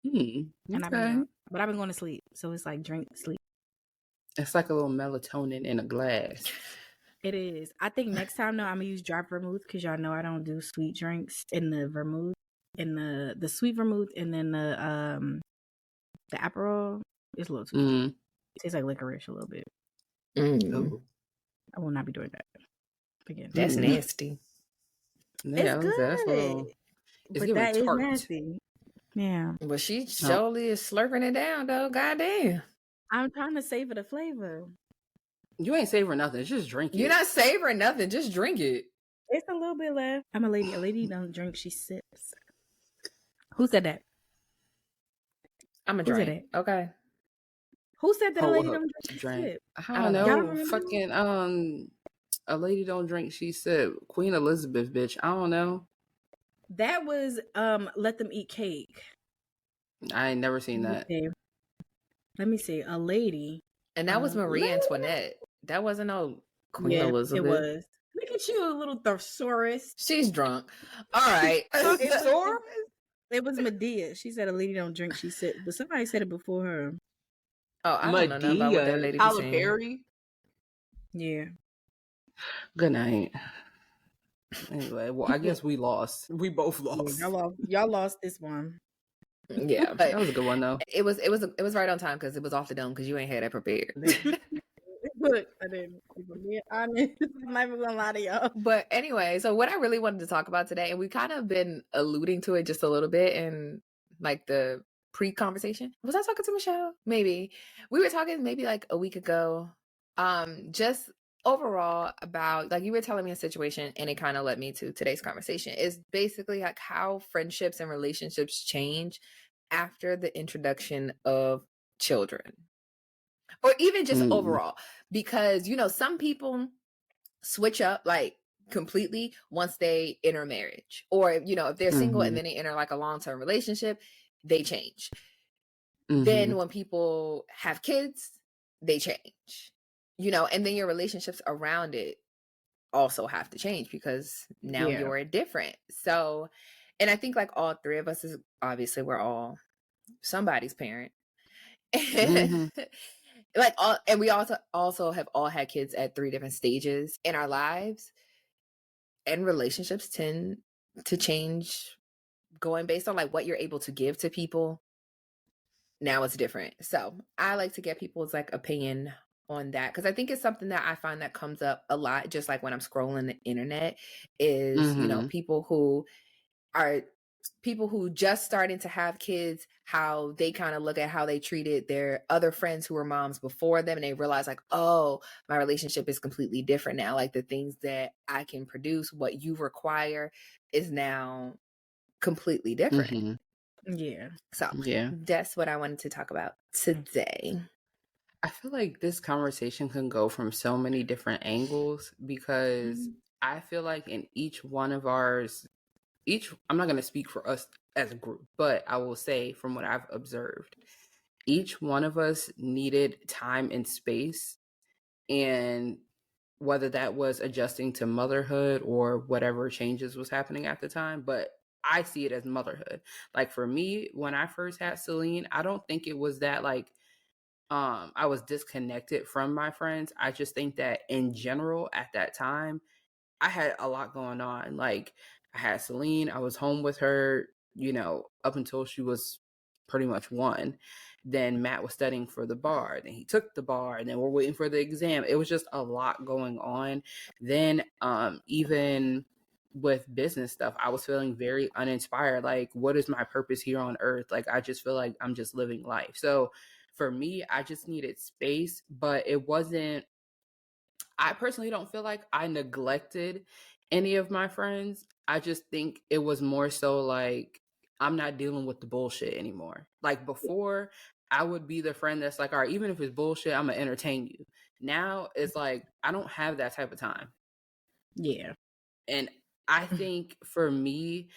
Okay. And I've been going to sleep. So it's like drink, sleep. It's like a little melatonin in a glass. It is. I think next time though, I'm gonna use dry vermouth because y'all know I don't do sweet drinks in the vermouth, in the sweet vermouth, and then the Aperol is a little too sweet. It tastes like licorice a little bit. I will not be doing that again. That's nasty. Yeah, it's good. But that is nasty. Yeah. But she surely is slurping it down though. Goddamn. I'm trying to savor the flavor. You ain't savoring nothing. Just drink it. You're not savoring nothing. Just drink it. It's a little bit left. I'm a lady. A lady don't drink. She sips. Who said that? I'm a drink. Okay. Who said that a lady don't drink? She sip? I don't know. Fucking a lady don't drink. She sip. Queen Elizabeth, bitch. I don't know. That was Let Them Eat Cake. I ain't never seen that. Let me see. A lady. And that was Marie Antoinette. That wasn't no Queen Elizabeth. It was. Look at you, a little thesaurus. She's drunk. All right. It was Medea. She said a lady don't drink, she sip. But somebody said it before her. Oh, I don't know nothing about what that lady was saying. Perry? Yeah. Good night. Anyway, well, I guess we lost. We both lost. Yeah, y'all lost this one. Yeah, but that was a good one though. It was right on time because it was off the dome because you ain't had that prepared. Look, I didn't. Be honest, I'm not even gonna lie to y'all. But anyway, so what I really wanted to talk about today, and we kind of been alluding to it just a little bit in like the pre-conversation. Was I talking to Michelle? Maybe we were talking maybe like a week ago. Just overall about like you were telling me a situation, and it kind of led me to today's conversation. Is basically like how friendships and relationships change after the introduction of children. Or even just overall, because, you know, some people switch up like completely once they enter marriage, or, you know, if they're single and then they enter like a long-term relationship, they change. Then when people have kids, they change, you know, and then your relationships around it also have to change because now you're different. So, and I think like all three of us is obviously we're all somebody's parent. Like all, and we also have all had kids at 3 different stages in our lives, and relationships tend to change going based on like what you're able to give to people. Now it's different. So I like to get people's like opinion on that because I think it's something that I find that comes up a lot, just like when I'm scrolling the internet, is you know, people who just starting to have kids, how they kind of look at how they treated their other friends who were moms before them, and they realize like, oh, my relationship is completely different now. Like the things that I can produce, what you require is now completely different. Yeah. So that's what I wanted to talk about today. I feel like this conversation can go from so many different angles because I feel like in each one of ours, I'm not going to speak for us as a group, but I will say from what I've observed, each one of us needed time and space, and whether that was adjusting to motherhood or whatever changes was happening at the time, but I see it as motherhood. Like for me, when I first had Celine, I don't think it was that like, I was disconnected from my friends. I just think that in general at that time, I had a lot going on. Like I had Celine, I was home with her, you know, up until she was pretty much won. Then Matt was studying for the bar. Then he took the bar, and then we're waiting for the exam. It was just a lot going on. Then even with business stuff, I was feeling very uninspired. Like, what is my purpose here on earth? Like, I just feel like I'm just living life. So for me, I just needed space, but it wasn't, I personally don't feel like I neglected any of my friends. I just think it was more so like, I'm not dealing with the bullshit anymore. Like before, I would be the friend that's like, all right, even if it's bullshit, I'm going to entertain you. Now it's like, I don't have that type of time. Yeah. And I think for me,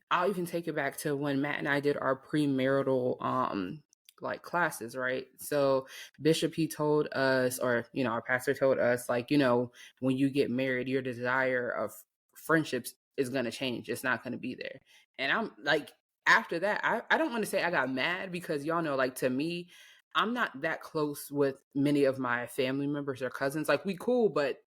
I'll even take it back to when Matt and I did our premarital like classes, right? So Bishop, he told us, or our pastor told us, like, when you get married, your desire of friendships is going to change. It's not going to be there. And I'm like, after that, I don't want to say I got mad, because y'all know, like, to me, I'm not that close with many of my family members or cousins. Like, we cool, but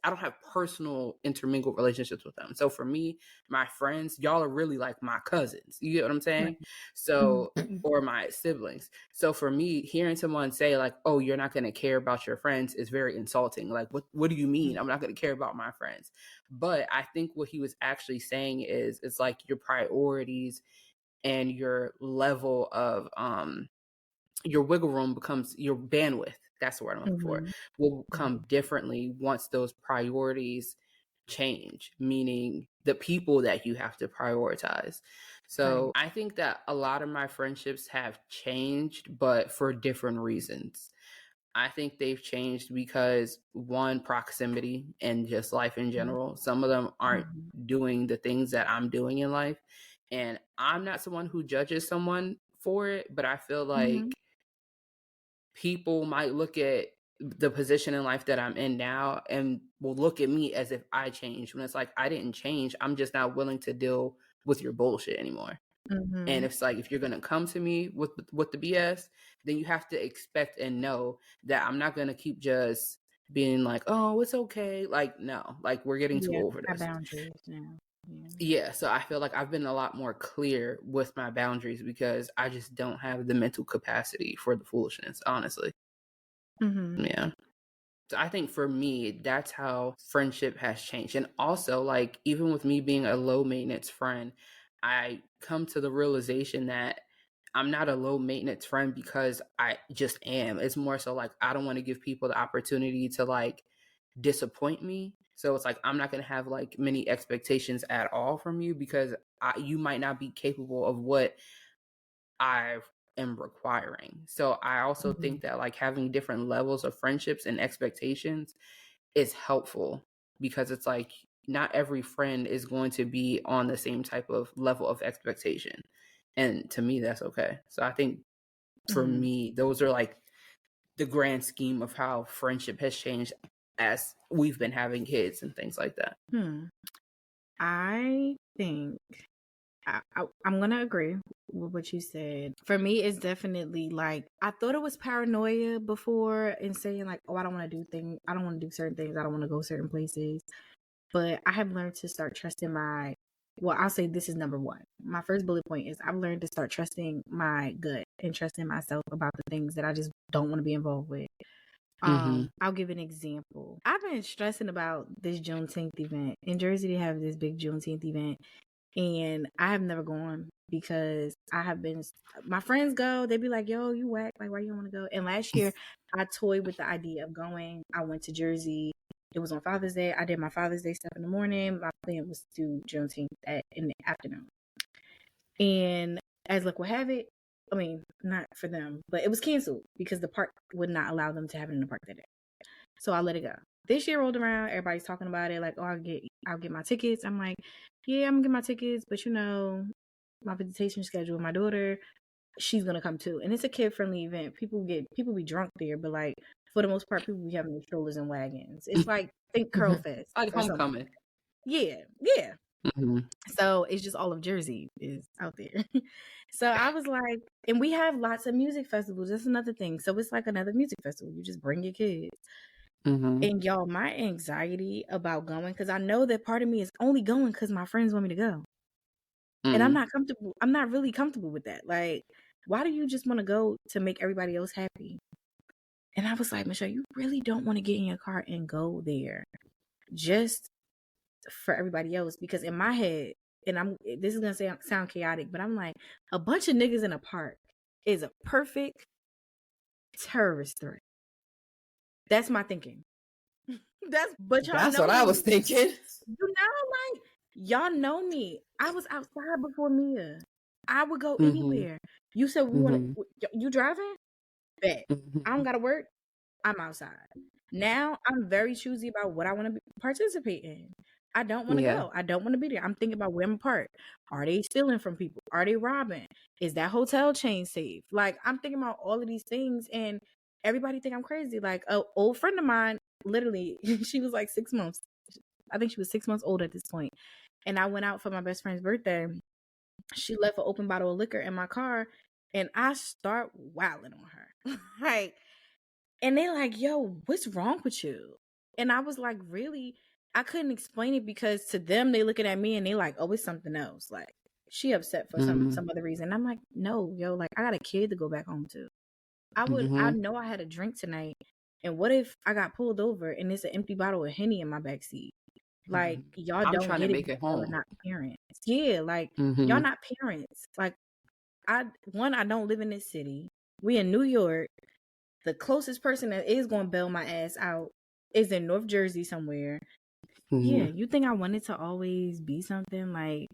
I don't have personal intermingled relationships with them. So for me, my friends, y'all are really like my cousins. You get what I'm saying? Right. So, or my siblings. So for me, hearing someone say like, oh, you're not going to care about your friends is very insulting. Like, what do you mean? I'm not going to care about my friends. But I think what he was actually saying is, it's like your priorities and your level of, your wiggle room becomes your bandwidth. That's the word I'm looking for. Will come differently once those priorities change, meaning the people that you have to prioritize. So I think that a lot of my friendships have changed, but for different reasons. I think they've changed because, one, proximity and just life in general. Some of them aren't doing the things that I'm doing in life. And I'm not someone who judges someone for it, but I feel like people might look at the position in life that I'm in now and will look at me as if I changed, when it's like, I didn't change. I'm just not willing to deal with your bullshit anymore. And it's like, if you're going to come to me with the BS, then you have to expect and know that I'm not going to keep just being like, oh, it's okay. Like, no, like, we're getting too over this. Boundaries now. Yeah, so I feel like I've been a lot more clear with my boundaries, because I just don't have the mental capacity for the foolishness, honestly. Yeah. So I think for me, that's how friendship has changed. And also, like, even with me being a low maintenance friend, I come to the realization that I'm not a low maintenance friend because I just am. It's more so like, I don't want to give people the opportunity to like disappoint me. So it's like, I'm not going to have like many expectations at all from you, because you might not be capable of what I am requiring. So I also think that like having different levels of friendships and expectations is helpful, because it's like, not every friend is going to be on the same type of level of expectation. And to me, that's okay. So I think for me, those are like the grand scheme of how friendship has changed as we've been having kids and things like that. I think I'm going to agree with what you said. For me, it's definitely like, I thought it was paranoia before, and saying like, oh, I don't want to do things. I don't want to do certain things. I don't want to go certain places. But I have learned to start trusting I'll say this is number one. My first bullet point is, I've learned to start trusting my gut and trusting myself about the things that I just don't want to be involved with. I'll give an example. I've been stressing about this Juneteenth event. In Jersey, they have this big Juneteenth event, and I have never gone because my friends go, they be like, yo, you whack, like, why you don't want to go? And last year, I toyed with the idea of going. I went to Jersey. It was on Father's Day. I did my Father's Day stuff in the morning. My plan was to do Juneteenth in the afternoon. And as luck would have it, I mean, not for them, but it was canceled because the park would not allow them to have it in the park that day. So I let it go. This year rolled around, everybody's talking about it, like, oh, I'll get my tickets. I'm like, yeah, I'm gonna get my tickets, but my visitation schedule, my daughter, she's gonna come too. And it's a kid-friendly event. People be drunk there, but like, for the most part, people be having strollers and wagons. It's like, think Curl Fest. Like homecoming. Yeah. So it's just all of Jersey is out there. So I was like, and we have lots of music festivals. That's another thing. So it's like another music festival. You just bring your kids. And y'all, my anxiety about going, because I know that part of me is only going because my friends want me to go. And I'm not comfortable. I'm not really comfortable with that. Like, Why do you just want to go to make everybody else happy? And I was like, Michelle, you really don't want to get in your car and go there just for everybody else. Because in my head, and this is going to sound chaotic, but I'm like, a bunch of niggas in a park is a perfect terrorist threat. That's my thinking. That's what I was thinking. You know, like, y'all know me. I was outside before Mia. I would go anywhere. You said we want to. You driving? Bet. I don't gotta work. I'm outside. Now I'm very choosy about what I want to participate in. I don't want to go. I don't want to be there. I'm thinking about where I'm parked. Are they stealing from people? Are they robbing? Is that hotel chain safe? Like, I'm thinking about all of these things, and everybody think I'm crazy. Like, an old friend of mine, literally, she was like 6 months. I think she was 6 months old at this point. And I went out for my best friend's birthday. She left an open bottle of liquor in my car, and I start wilding on her. Like, and they like, yo, what's wrong with you? And I was like, really? I couldn't explain it, because to them, they looking at me and they like, oh, it's something else. Like, she upset for some other reason. I'm like, no, yo, like, I got a kid to go back home to. I know I had a drink tonight, and what if I got pulled over and it's an empty bottle of Henny in my backseat? Like, y'all don't get it because y'all are not parents. Yeah, like, y'all not parents. Like, I don't live in this city. We in New York. The closest person that is going to bail my ass out is in North Jersey somewhere. Yeah, you think I wanted to always be something? Like,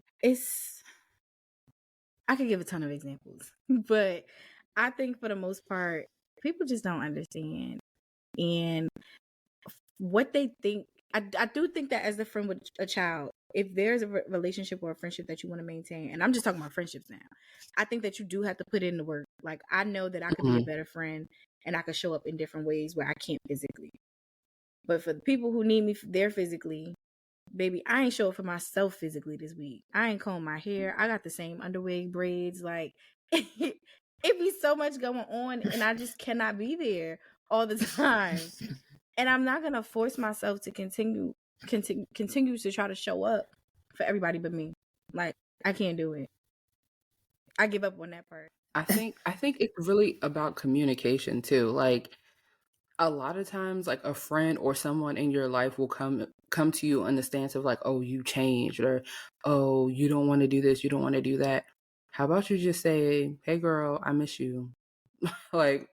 I could give a ton of examples, but I think for the most part, people just don't understand. And what they think, I do think that as a friend with a child, if there's a relationship or a friendship that you want to maintain, and I'm just talking about friendships now, I think that you do have to put in the work. Like, I know that I could be a better friend, and I could show up in different ways where I can't physically. But for the people who need me there physically, baby, I ain't show up for myself physically this week. I ain't comb my hair. I got the same underwig braids. Like, it be so much going on, and I just cannot be there all the time. And I'm not gonna force myself to continue to try to show up for everybody but me. Like, I can't do it. I give up on that part. I think it's really about communication too. Like, a lot of times, like, a friend or someone in your life will come to you in the stance of like, oh, you changed, or oh, you don't want to do this, you don't want to do that. How about you just say, hey girl, I miss you. Like,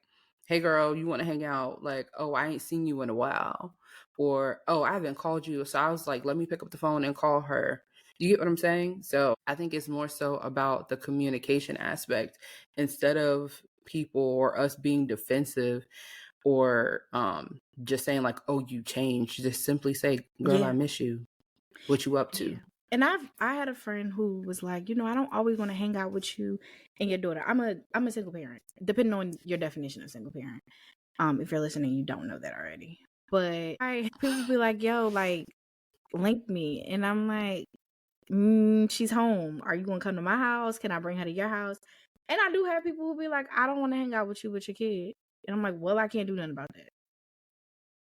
hey girl, you want to hang out? Like, oh, I ain't seen you in a while. Or, oh, I haven't called you. So I was like, let me pick up the phone and call her. You get what I'm saying? So I think it's more so about the communication aspect, instead of people or us being defensive or just saying like, oh, you changed. Just simply say, girl, I miss you. What you up to? Yeah. And I had a friend who was like, I don't always want to hang out with you and your daughter. I'm a single parent, depending on your definition of single parent. If you're listening, you don't know that already. But people be like, yo, like, link me. And I'm like, she's home. Are you going to come to my house? Can I bring her to your house? And I do have people who be like, I don't want to hang out with you with your kid. And I'm like, well, I can't do nothing about that.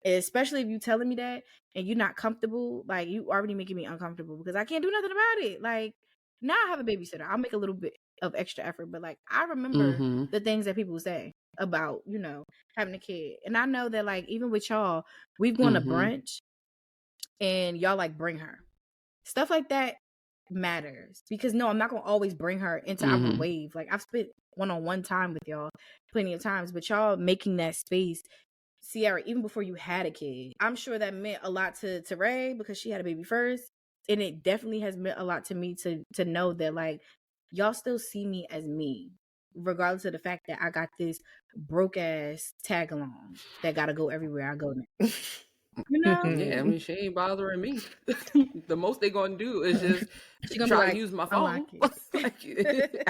Especially if you telling me that and you're not comfortable, like, you already making me uncomfortable, because I can't do nothing about it. Like, now I have a babysitter. I'll make a little bit of extra effort, but like, I remember the things that people say about, having a kid. And I know that, like, even with y'all, we've gone to brunch and y'all like bring her. Stuff like that matters, because no, I'm not gonna always bring her into our wave. Like, I've spent one-on-one time with y'all plenty of times, but y'all making that space, Ciara, even before you had a kid, I'm sure that meant a lot to Ray, because she had a baby first, and it definitely has meant a lot to me to know that, like, y'all still see me as me, regardless of the fact that I got this broke ass tag along that gotta go everywhere I go now. Yeah, I mean, she ain't bothering me. The most they gonna do is just try to use my phone. Like,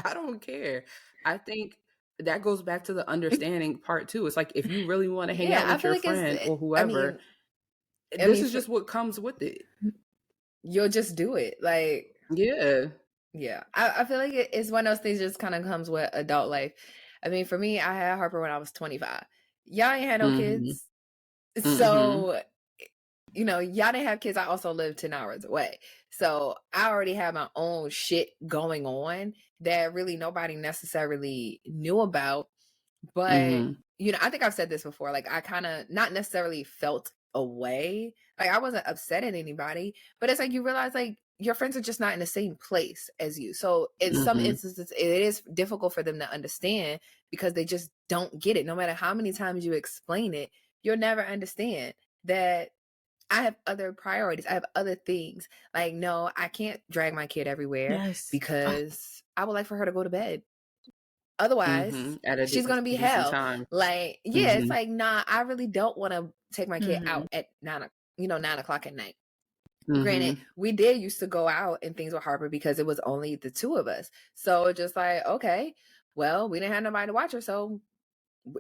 I don't care. I think that goes back to the understanding part too. It's like, if you really want to hang out with your friend or whoever, this is just what comes with it. You'll just do it. Like, yeah. I feel like it's one of those things that just kind of comes with adult life. I mean, for me, I had Harper when I was 25. Y'all ain't had no kids. So, y'all didn't have kids. I also lived 10 hours away. So I already have my own shit going on that really nobody necessarily knew about. But, I think I've said this before. Like, I kind of not necessarily felt away. Like, I wasn't upset at anybody, but it's like you realize, like, your friends are just not in the same place as you. So in some instances, it is difficult for them to understand because they just don't get it. No matter how many times you explain it, you'll never understand that I have other priorities. I have other things. Like, no, I can't drag my kid everywhere because I would like for her to go to bed. Otherwise, she's going to be hell. Time. Like, it's like, nah, I really don't want to take my kid out at 9 o'clock at night. Granted, we did used to go out and things with Harper because it was only the two of us. So it's just like, okay, well, we didn't have nobody to watch her. So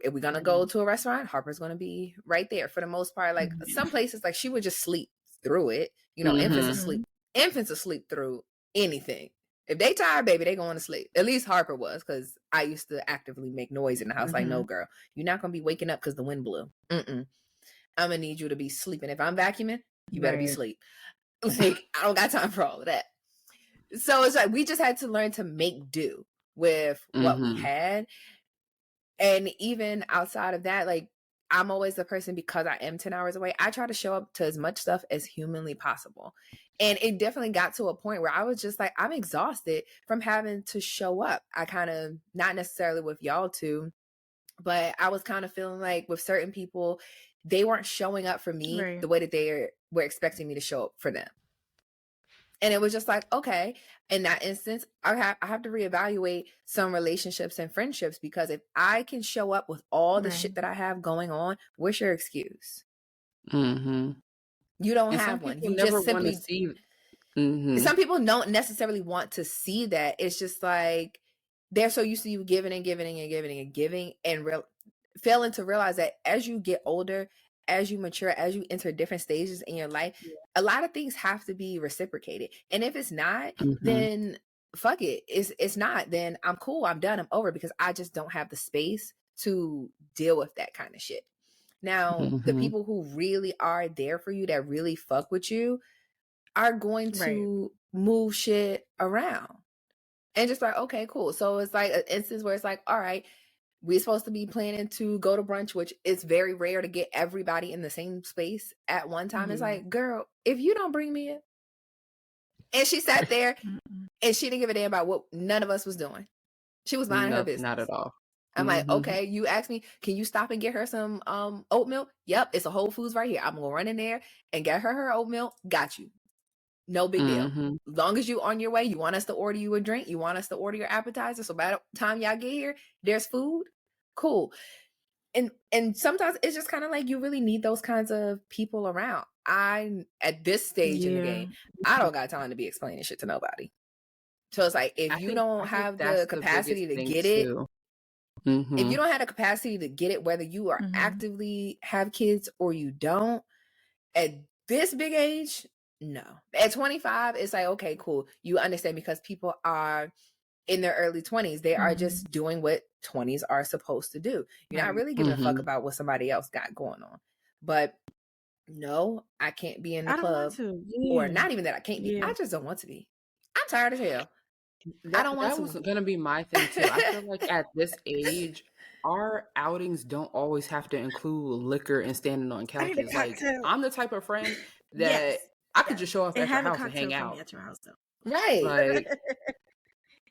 if we're going to go to a restaurant, Harper's going to be right there for the most part. Like some places, like she would just sleep through it. Infants will sleep through anything. If they tired, baby, they going to sleep. At least Harper was, because I used to actively make noise in the house. Like, no, girl, you're not going to be waking up because the wind blew. I'm going to need you to be sleeping. If I'm vacuuming, you better be asleep. Like, I don't got time for all of that. So it's like we just had to learn to make do with what we had. And even outside of that, like, I'm always the person, because I am 10 hours away, I try to show up to as much stuff as humanly possible. And it definitely got to a point where I was just like, I'm exhausted from having to show up. I kind of, not necessarily with y'all two, but I was kind of feeling like with certain people, they weren't showing up for me the way that they were expecting me to show up for them. And it was just like, okay, in that instance, I have to reevaluate some relationships and friendships, because if I can show up with all the shit that I have going on, what's your excuse? You don't have one. You just simply see. Some people don't necessarily want to see that. It's just like they're so used to you giving and giving and giving and giving, and failing to realize that as you get older, as you mature, as you enter different stages in your life, a lot of things have to be reciprocated. And if it's not, then fuck it. It's not, then I'm cool. I'm done. I'm over, because I just don't have the space to deal with that kind of shit. Now, the people who really are there for you, that really fuck with you, are going to move shit around. And just like, okay, cool. So it's like an instance where it's like, all right, we're supposed to be planning to go to brunch, which is very rare to get everybody in the same space at one time. It's like, girl, if you don't bring me in. And she sat there and she didn't give a damn about what none of us was doing. She was minding her business. Not at all. I'm like, okay, you asked me, can you stop and get her some oatmeal? Yep, it's a Whole Foods right here. I'm going to run in there and get her oatmeal. Got you. No big deal. As long as you on your way, you want us to order you a drink, you want us to order your appetizer, so by the time y'all get here, there's food. Cool. And sometimes it's just kind of like you really need those kinds of people around. At this stage in the game, I don't got time to be explaining shit to nobody. So it's like, if you don't have the capacity to get it, if you don't have the capacity to get it, whether you are actively have kids or you don't, at this big age, no. At 25, it's like, okay, cool. You understand, because people are in their early 20s. They are just doing what 20s are supposed to do. You're not really giving a fuck about what somebody else got going on. But no, I can't be in the club. Or not even that I can't be. I just don't want to be. I'm tired as hell. I don't want to. That was going to be my thing too. I feel like at this age, our outings don't always have to include liquor and standing on couches. Like, I'm the type of friend that I could just show up at your house and hang out. At your house, though. Right. Like,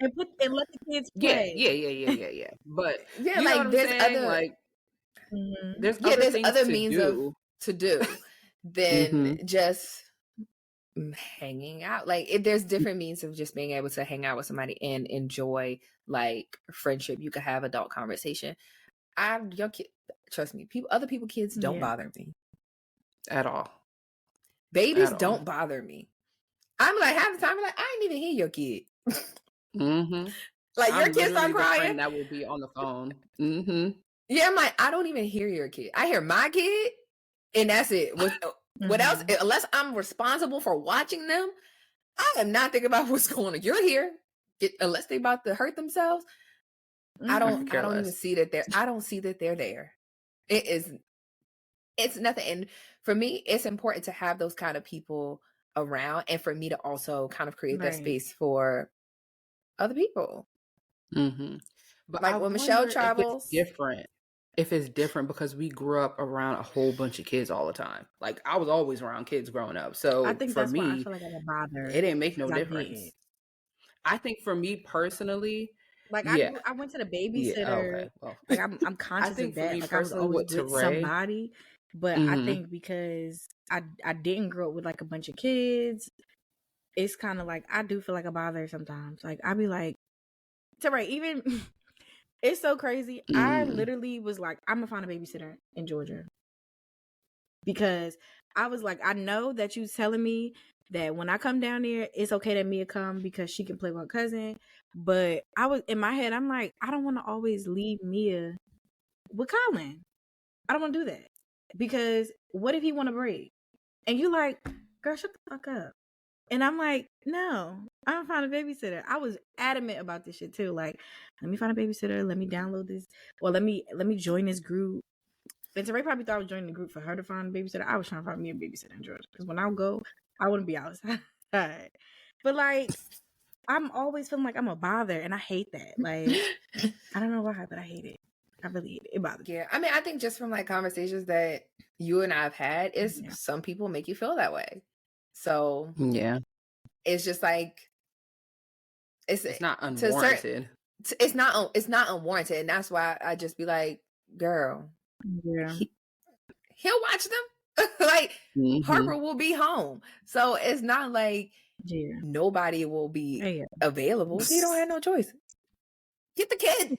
and let the kids play. Yeah. But yeah, you like know what I'm there's saying? other Like, there's there's other means do. to do than just hanging out. Like, if there's different means of just being able to hang out with somebody and enjoy like friendship. You could have adult conversation. Your kid, trust me, other people kids don't bother me at all. Babies don't bother me. I'm like, half the time I'm like, I didn't even hear your kid. Like, your kids start crying, that will be on the phone. Yeah, I'm like, I don't even hear your kid. I hear my kid, and that's it. What else? Unless I'm responsible for watching them, I am not thinking about what's going on. You're here, unless they about to hurt themselves. I don't even see that they're. I don't see that they're there. It's nothing. And for me, it's important to have those kind of people around, and for me to also kind of create that Right. space for other people. Mm-hmm. But Like I when Michelle wonder travels, if it's different because we grew up around a whole bunch of kids all the time. Like I was always around kids growing up. I So think for that's why I me, feel like I got bothered it didn't make no because I difference. didn't. I think for me personally, Like yeah. I went to the Yeah. babysitter. Okay. Well, Like I'm I conscious think of for me that. Like I was personally, always with with Teray, somebody, but I think because I didn't grow up with like a bunch of kids, it's kind of like I do feel like a bother sometimes. Like I be like, Teray, even it's so crazy. I literally was like, I'm gonna find a babysitter in Georgia because I was like, I know that you telling me that when I come down there, it's okay that Mia come because she can play with her cousin. But I was in my head, I'm like, I don't want to always leave Mia with Colin. I don't want to do that because what if he want to break? And you like, girl, shut the fuck up. And I'm like, no, I'm gonna find a babysitter. I was adamant about this shit too. Like, let me find a babysitter. Let me download this, or let me join this group. And Teray probably thought I was joining the group for her to find a babysitter. I was trying to find me a babysitter in Georgia because when I go, I wouldn't be outside. But like, I'm always feeling like I'm a bother, and I hate that. Like, I don't know why, but I hate it. I really hate it. It bothers me. yeah. I mean, I think just from like conversations that you and I have had, is some people make you feel that way. So yeah, it's just like it's not unwarranted. It's not unwarranted, and that's why I just be like, girl, he'll watch them. Like Harper will be home, so it's not like nobody will be available. He don't have no choice. Get the kid.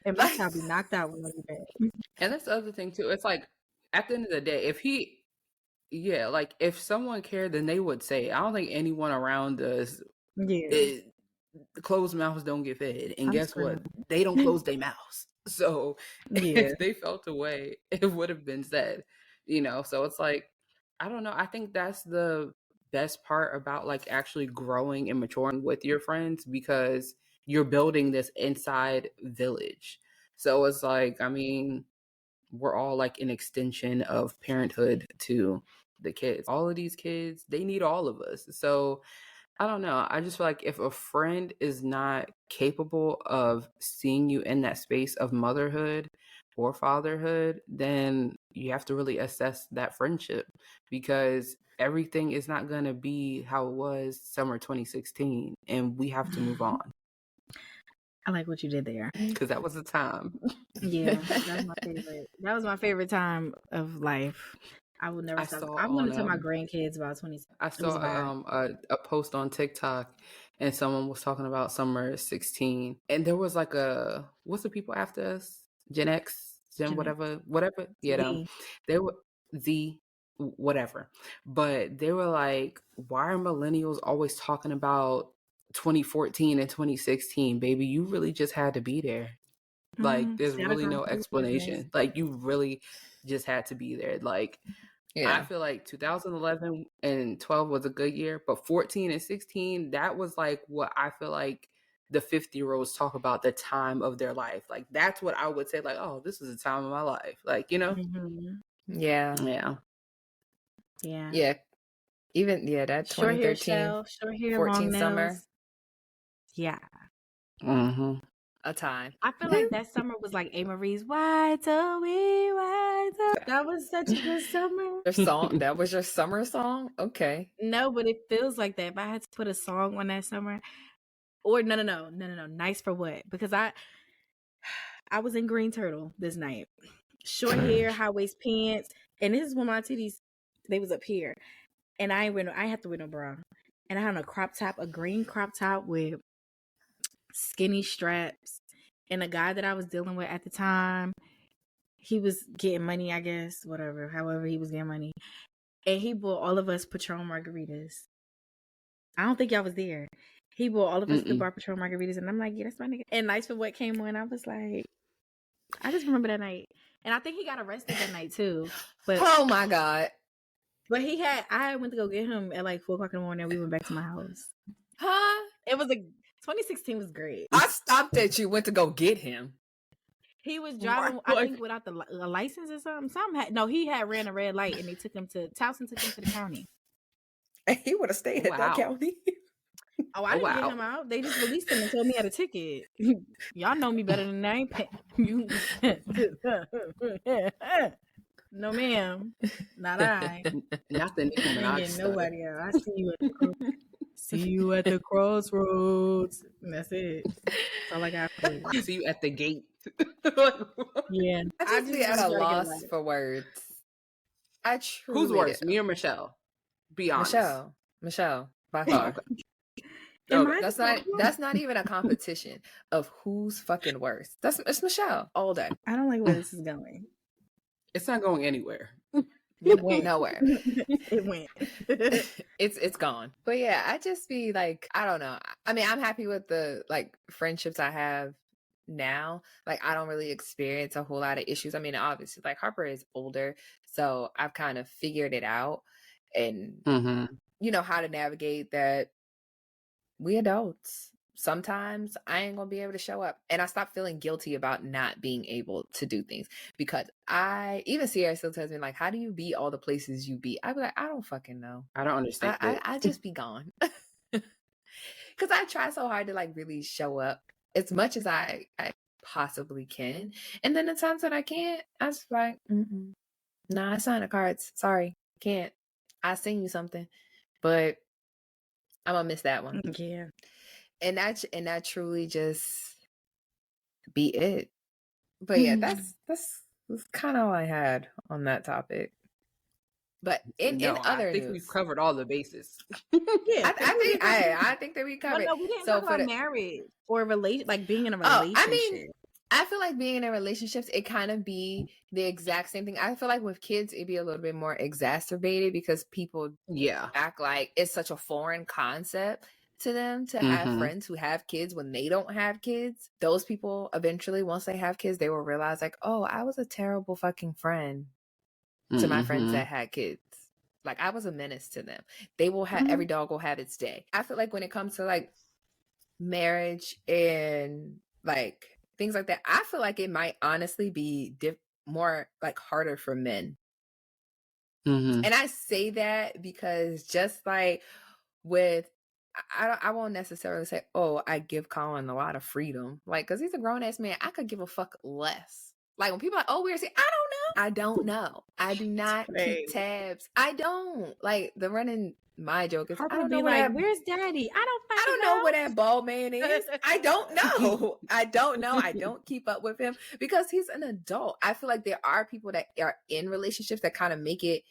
And my child be knocked out when I do that. And that's the other thing too. It's like at the end of the day, if someone cared, then they would say. I don't think anyone around us, the closed mouths don't get fed, and guess what? They don't close their mouths. So if they felt a way, it would have been said. So it's like, I don't know. I think that's the best part about like actually growing and maturing with your friends, because you're building this inside village. So it's like, I mean, we're all like an extension of parenthood to the kids. All of these kids, they need all of us. So I don't know. I just feel like if a friend is not capable of seeing you in that space of motherhood or fatherhood, then you have to really assess that friendship, because everything is not going to be how it was summer 2016, and we have to move on. I like what you did there, because that was the time. Yeah, that was my favorite. That was my favorite time of life. I would never stop. I'm going to tell my grandkids about 20. I saw a post on TikTok, and someone was talking about summer 16, and there was like what's the people after us? Gen X, Gen whatever. Yeah, they were whatever. But they were like, why are millennials always talking about 2014 and 2016? Baby, you really just had to be there. Like, there's really no explanation. Like, you really just had to be there. Like, I feel like 2011 and 12 was a good year, but 14 and 16, that was like what I feel like the 50-year-olds talk about, the time of their life. Like, that's what I would say, like, oh, this is the time of my life. Like, Yeah. Even that 2013 short hair, 14 summer. Yeah. A time. I feel like that summer was like A. Marie's Why Till We Why Till. That was such a good summer. Your song? That was your summer song? Okay. No, but it feels like that. If I had to put a song on that summer, or no. Nice for what? Because I was in Green Turtle this night. Short hair, high waist pants, and this is when my titties, they was up here, and I have to wear no bra, and I had on a green crop top with skinny straps, and a guy that I was dealing with at the time, he was getting money, I guess, however he was getting money, and he bought all of us Patron margaritas. I don't think y'all was there. He bought all of us the bar Patron margaritas, and I'm like, yeah, that's my nigga. And Nice for What came on. I was like, I just remember that night, and I think he got arrested that night too. But oh my god! But I went to go get him at like 4:00 in the morning. And we went back to my house. Huh? It was 2016 was great. I stopped at you. Went to go get him. He was driving, I think, without the license or something. He had ran a red light, and they took him to Towson. Took him to the county. he would have stayed at that county. Oh, I didn't get him out. They just released him and told me I had a ticket. Y'all know me better than I ain't paying you. No, ma'am. Not I. Not the Nicki Minaj stuff. Nobody else. See you at the crossroads. And that's it. That's all I got for you. See you at the gate. Yeah. I just be at a loss for words. I truly Who's worse, do. me or Michelle? Be honest. Michelle. By far. That's not even a competition of who's fucking worse. It's Michelle all day. I don't like where this is going. It's not going anywhere. It went nowhere. It went. It's gone. But yeah, I just be like, I don't know. I mean, I'm happy with the like friendships I have now. Like, I don't really experience a whole lot of issues. I mean, obviously, like Harper is older, so I've kind of figured it out and you know how to navigate that. We adults. Sometimes I ain't gonna be able to show up. And I stopped feeling guilty about not being able to do things. Because even Ciara still tells me, like, how do you be all the places you be? I be like, I don't fucking know. I don't understand. I just be gone. Because I try so hard to like really show up as much as I possibly can. And then the times that I can't, I just like, nah, I signed the cards. Sorry, can't. I sing you something. But I'm gonna miss that one. Yeah. And that truly just be it. But yeah, that's kind of all I had on that topic. But in other I think news, we've covered all the bases. Yeah, I think that we covered. No, we didn't talk about marriage or like being in a relationship. I mean, I feel like being in relationships, it kind of be the exact same thing. I feel like with kids, it'd be a little bit more exacerbated because people act like it's such a foreign concept to them to have friends who have kids when they don't have kids. Those people eventually, once they have kids, they will realize like, oh, I was a terrible fucking friend to my friends that had kids. Like, I was a menace to them. They will have, every dog will have its day. I feel like when it comes to like marriage and like things like that, I feel like it might honestly be more like harder for men. And I say that because just like with, I won't necessarily say, oh, I give Colin a lot of freedom. Like, because he's a grown-ass man, I could give a fuck less. Like, when people are like, oh, we're saying, I don't know. I do not keep tabs. I don't. Like, the running, my joke is, Harper I don't know like, where's daddy? I don't know where that bald man is. I don't know. I don't know. I don't keep up with him because he's an adult. I feel like there are people that are in relationships that kind of make it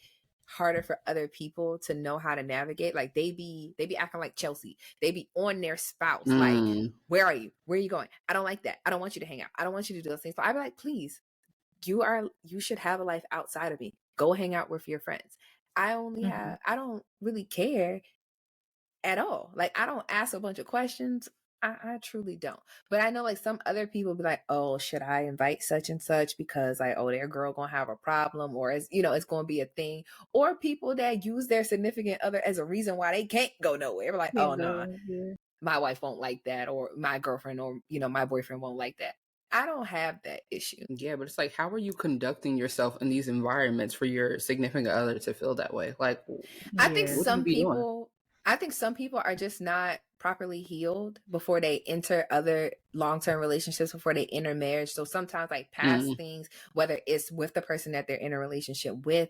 harder for other people to know how to navigate. Like they be acting like Chelsea. They be on their spouse. Like, where are you? Where are you going? I don't like that. I don't want you to hang out. I don't want you to do those things. So I'd be like, please, you should have a life outside of me. Go hang out with your friends. I don't really care at all. Like, I don't ask a bunch of questions. I truly don't. But I know like some other people be like, oh, should I invite such and such because like, oh, their girl gonna have a problem, or it's gonna be a thing. Or people that use their significant other as a reason why they can't go nowhere. Like, oh no, my wife won't like that, or my girlfriend, or my boyfriend won't like that. I don't have that issue. Yeah, but it's like, how are you conducting yourself in these environments for your significant other to feel that way? Like, I think some people are just not properly healed before they enter other long-term relationships, before they enter marriage. So sometimes like past things, whether it's with the person that they're in a relationship with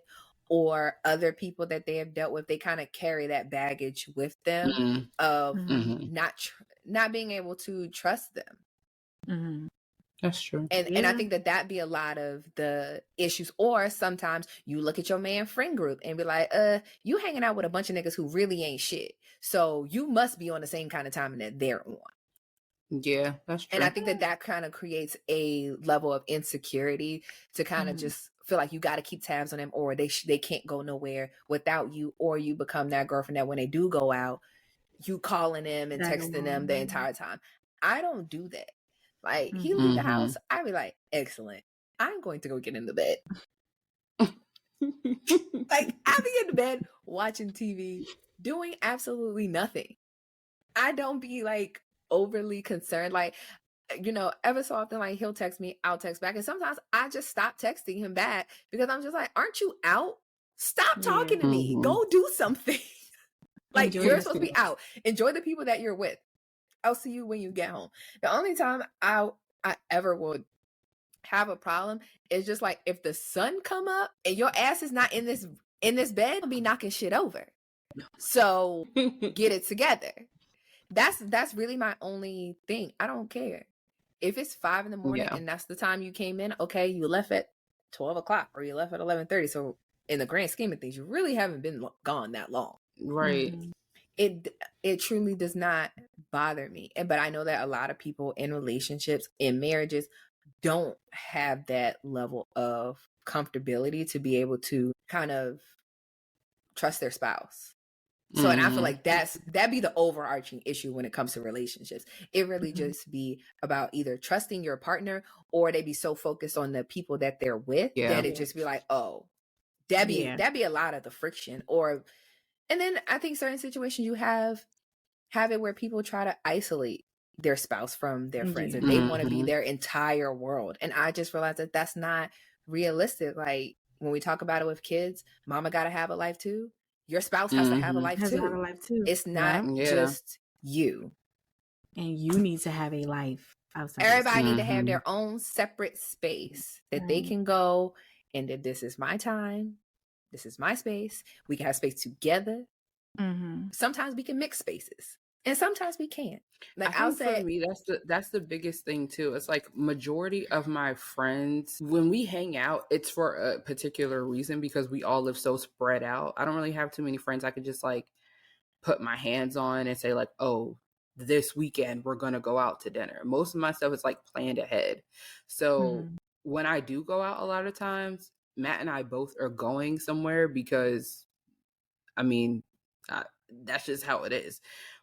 or other people that they have dealt with, they kind of carry that baggage with them of not being able to trust them. That's true. And I think that be a lot of the issues. Or sometimes you look at your man friend group and be like, you hanging out with a bunch of niggas who really ain't shit. So you must be on the same kind of timing that they're on. Yeah, that's true. And I think that kind of creates a level of insecurity to kind of just feel like you got to keep tabs on them, or they can't go nowhere without you, or you become that girlfriend that when they do go out, you calling them and texting them the entire time. I don't do that. Like, he leave the house, I be like, excellent. I'm going to go get in the bed. Like, I be in the bed watching TV, doing absolutely nothing. I don't be like overly concerned. Like, ever so often, like he'll text me, I'll text back. And sometimes I just stop texting him back because I'm just like, aren't you out? Stop talking to me. Go do something. Like, you're supposed to be out. Enjoy the people that you're with. I'll see you when you get home. The only time I ever would have a problem is just like if the sun come up and your ass is not in this bed, I'll be knocking shit over. So get it together. That's really my only thing. I don't care. If it's 5 a.m. and that's the time you came in, okay, you left at 12 o'clock or you left at 11:30. So in the grand scheme of things, you really haven't been gone that long. Right. It truly does not bother me. But I know that a lot of people in relationships, in marriages, don't have that level of comfortability to be able to kind of trust their spouse. So, and I feel like that'd be the overarching issue when it comes to relationships. It really just be about either trusting your partner or they be so focused on the people that they're with that it just be like, oh, that'd be a lot of the friction. And then I think certain situations you have it where people try to isolate their spouse from their friends and they want to be their entire world. And I just realized that that's not realistic. Like when we talk about it with kids, mama got to have a life too. Your spouse has to have a life too. It's not just you. And you need to have a life outside. Everybody need to have their own separate space that they can go and that this is my time. This is my space. We can have space together. Sometimes we can mix spaces and sometimes we can't. Like I'll say, for me, that's the biggest thing too. It's like majority of my friends, when we hang out, it's for a particular reason because we all live so spread out. I don't really have too many friends I could just like put my hands on and say like, oh, this weekend we're gonna go out to dinner. Most of my stuff is like planned ahead. So when I do go out, a lot of times Matt and I both are going somewhere because, I mean, that's just how it is.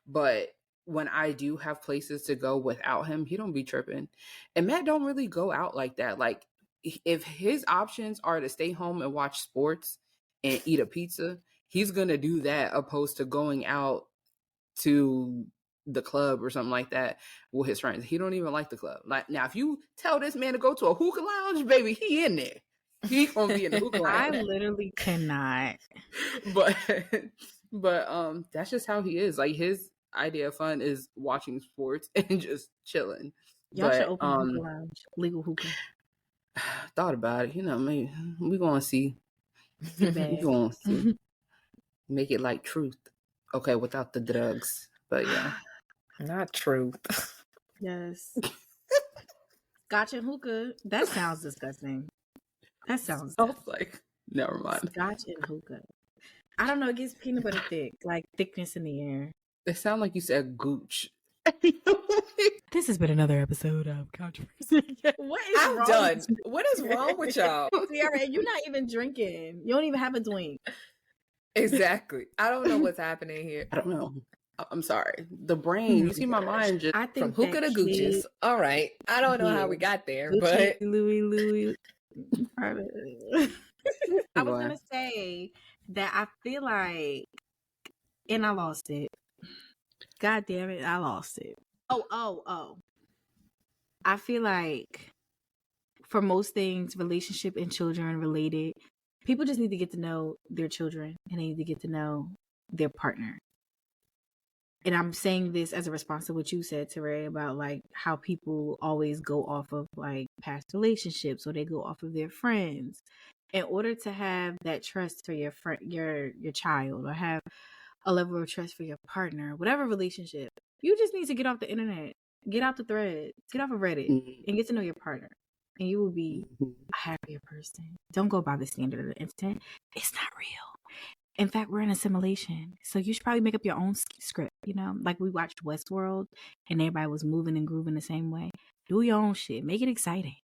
But when I do have places to go without him, he don't be tripping. And Matt don't really go out like that. Like if his options are to stay home and watch sports and eat a pizza, he's going to do that opposed to going out to the club or something like that with his friends. He don't even like the club. Like now, if you tell this man to go to a hookah lounge, baby, he in there. He gonna be in the hookah lounge. I literally cannot. But that's just how he is. Like his idea of fun is watching sports and just chilling. Y'all should open a hookah lounge, legal hookah. Thought about it, maybe we gonna see. We gonna see. Make it like Truth, okay, without the drugs. But yeah, not Truth. Yes, Scotch and hookah. That sounds disgusting. That sounds like never mind. Scotch and hookah. I don't know. It gets peanut butter thick, like thickness in the air. It sounds like you said gooch. This has been another episode of Controversy. What is I'm wrong? Done. What is wrong with y'all? Ciara, you're not even drinking. You don't even have a drink. Exactly. I don't know what's happening here. I don't know. I'm sorry. The brain. You see my mind just I think from hookah to gooches. All right. I don't know how we got there, Gucci, but Louis. I was gonna say that I feel like, and I lost it. God damn it, I lost it. Oh. I feel like for most things, relationship and children related, people just need to get to know their children and they need to get to know their partner. And I'm saying this as a response to what you said, Teray, about like how people always go off of like past relationships or they go off of their friends. In order to have that trust for your friend, your child, or have a level of trust for your partner, whatever relationship, you just need to get off the internet, get out the thread, get off of Reddit, and get to know your partner. And you will be a happier person. Don't go by the standard of the internet. It's not real. In fact, we're in a simulation. So you should probably make up your own script, Like we watched Westworld and everybody was moving and grooving the same way. Do your own shit. Make it exciting.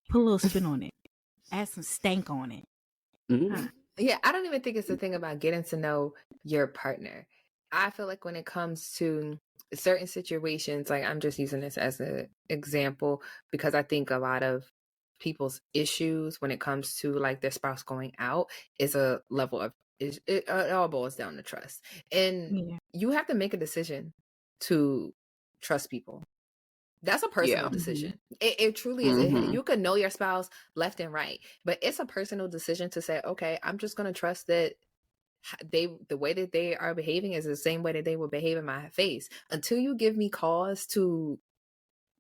Put a little spin on it. Add some stank on it. Yeah, I don't even think it's the thing about getting to know your partner. I feel like when it comes to certain situations, like I'm just using this as an example because I think a lot of people's issues when it comes to like their spouse going out is a level of it all boils down to trust. And you have to make a decision to trust people. That's a personal decision. It truly is. You can know your spouse left and right, but it's a personal decision to say, okay, I'm just going to trust that the way that they are behaving is the same way that they would behave in my face. Until you give me cause to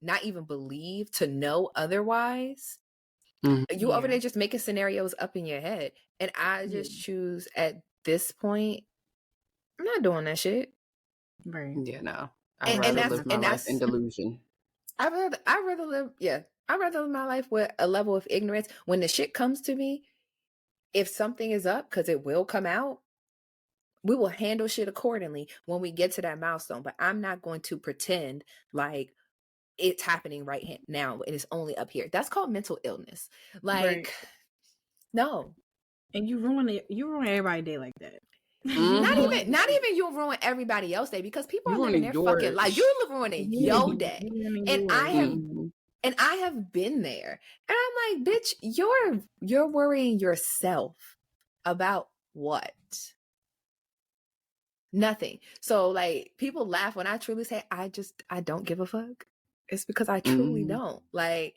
not even believe, to know otherwise, you over there just making scenarios up in your head. And I just choose at this point, I'm not doing that shit. Right. Yeah, no. I'd rather live my life in delusion. I'd rather live my life with a level of ignorance. When the shit comes to me, if something is up, because it will come out, we will handle shit accordingly when we get to that milestone. But I'm not going to pretend like it's happening right now and it's only up here. That's called mental illness. Like, no. And you ruin everybody's day like that. Not even you'll ruin everybody else's day, because people are living their fucking life. You're ruining your day. And I have been there. And I'm like, bitch, you're worrying yourself about what? Nothing. So like, people laugh when I truly say I don't give a fuck. It's because I truly don't. Like,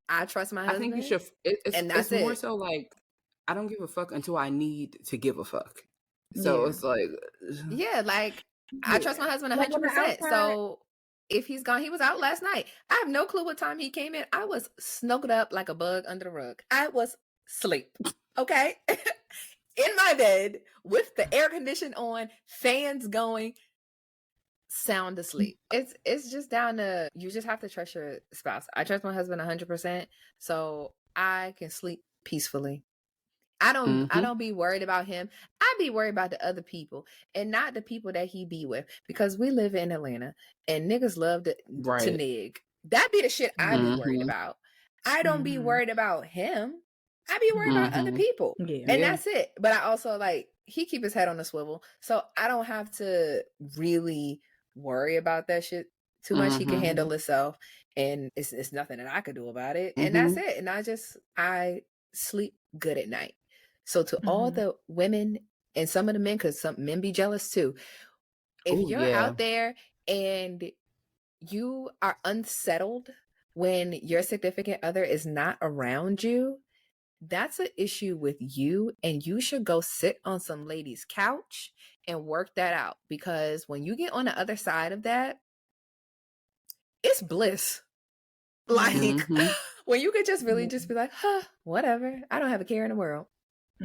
I trust my husband. I think you should. It's more so like, I don't give a fuck until I need to give a fuck. So it's like, yeah, like I trust my husband 100%. So if he's gone, he was out last night. I have no clue what time he came in. I was snuggled up like a bug under the rug. I was asleep. Okay. In my bed with the air conditioning on, fans going, sound asleep. It's just down to, you just have to trust your spouse. I trust my husband 100%, so I can sleep peacefully. I don't be worried about him. I be worried about the other people, and not the people that he be with, because we live in Atlanta and niggas love to nig. That be the shit I be worried about. I don't be worried about him. I be worried about other people. And that's it. But I also, like, he keep his head on the swivel, so I don't have to really worry about that shit too much. He can handle himself, and it's nothing that I could do about it. And that's it. And I sleep good at night. So to all the women and some of the men, because some men be jealous too, if you're out there and you are unsettled when your significant other is not around you, that's an issue with you, and you should go sit on some lady's couch and work that out, because when you get on the other side of that, it's bliss. Like, when you could just really just be like, whatever, I don't have a care in the world.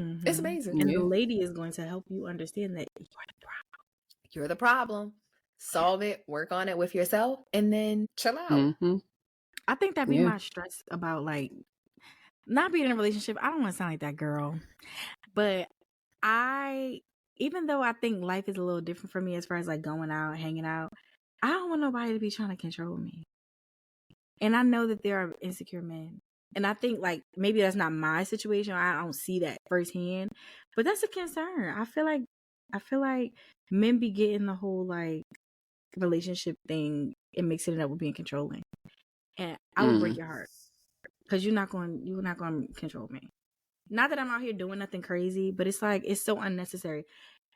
It's amazing. And the lady is going to help you understand that you're the problem. Solve it, work on it with yourself, and then chill out. I think that be my stress about, like, not being in a relationship. I don't want to sound like that girl, but even though I think life is a little different for me as far as like going out, hanging out, I don't want nobody to be trying to control me. And I know that there are insecure men. And I think, like, maybe that's not my situation. I don't see that firsthand, but that's a concern. I feel like men be getting the whole, like, relationship thing and mixing it up with being controlling. And I would break your heart, because you're not going to control me. Not that I'm out here doing nothing crazy, but it's like, it's so unnecessary.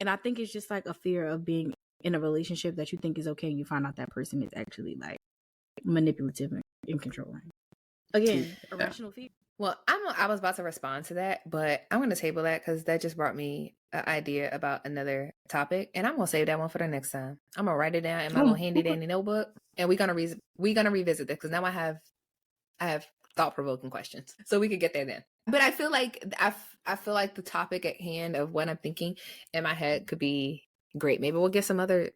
And I think it's just like a fear of being in a relationship that you think is okay, and you find out that person is actually, like, manipulative and controlling. Again, irrational fear. Well, I was about to respond to that, but I'm going to table that, because that just brought me an idea about another topic, and I'm going to save that one for the next time. I'm going to write it down in my little handy dandy notebook, and we're going to revisit this, because now I have thought-provoking questions, so we could get there then. But I feel like the topic at hand of what I'm thinking in my head could be great. Maybe we'll get some other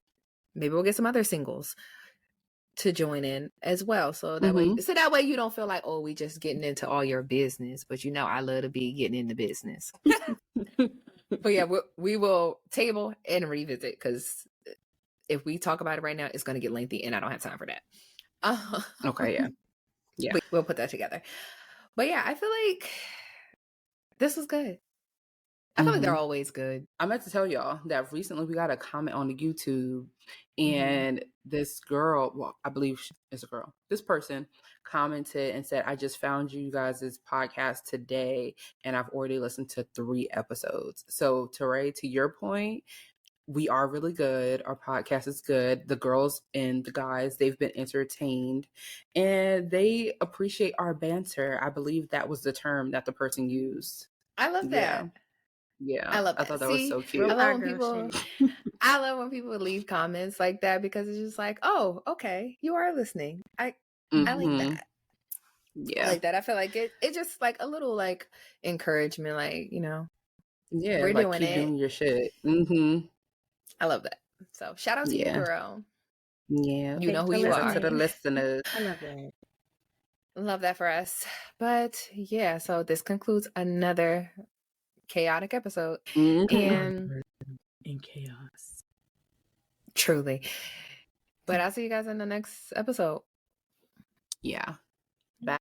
singles to join in as well, so that way you don't feel like, oh, we just getting into all your business, but I love to be getting into business. But yeah, we will table and revisit, because if we talk about it right now, it's going to get lengthy, and I don't have time for that. Okay, yeah, we'll put that together. But yeah, I feel like this was good. I feel like they're always good. I meant to tell y'all that recently we got a comment on the YouTube, and this girl, well, I believe it's a girl, this person commented and said, I just found you guys' podcast today, and I've already listened to 3 episodes. So, Teray, to your point, we are really good. Our podcast is good. The girls and the guys, they've been entertained, and they appreciate our banter. I believe that was the term that the person used. I love that. Yeah, I love that. I thought that was so cute. I love when people leave comments like that, because it's just like, oh, okay, you are listening. I like that. Yeah, I like that. I feel like it just like a little like encouragement, like, yeah, we're like doing keep it. doing your shit. I love that. So shout out to you, girl. Yeah, you know who you shout are. out to the listeners. I love that. Love that for us. But yeah, so this concludes another chaotic episode. And in chaos. Truly. But I'll see you guys in the next episode. Yeah.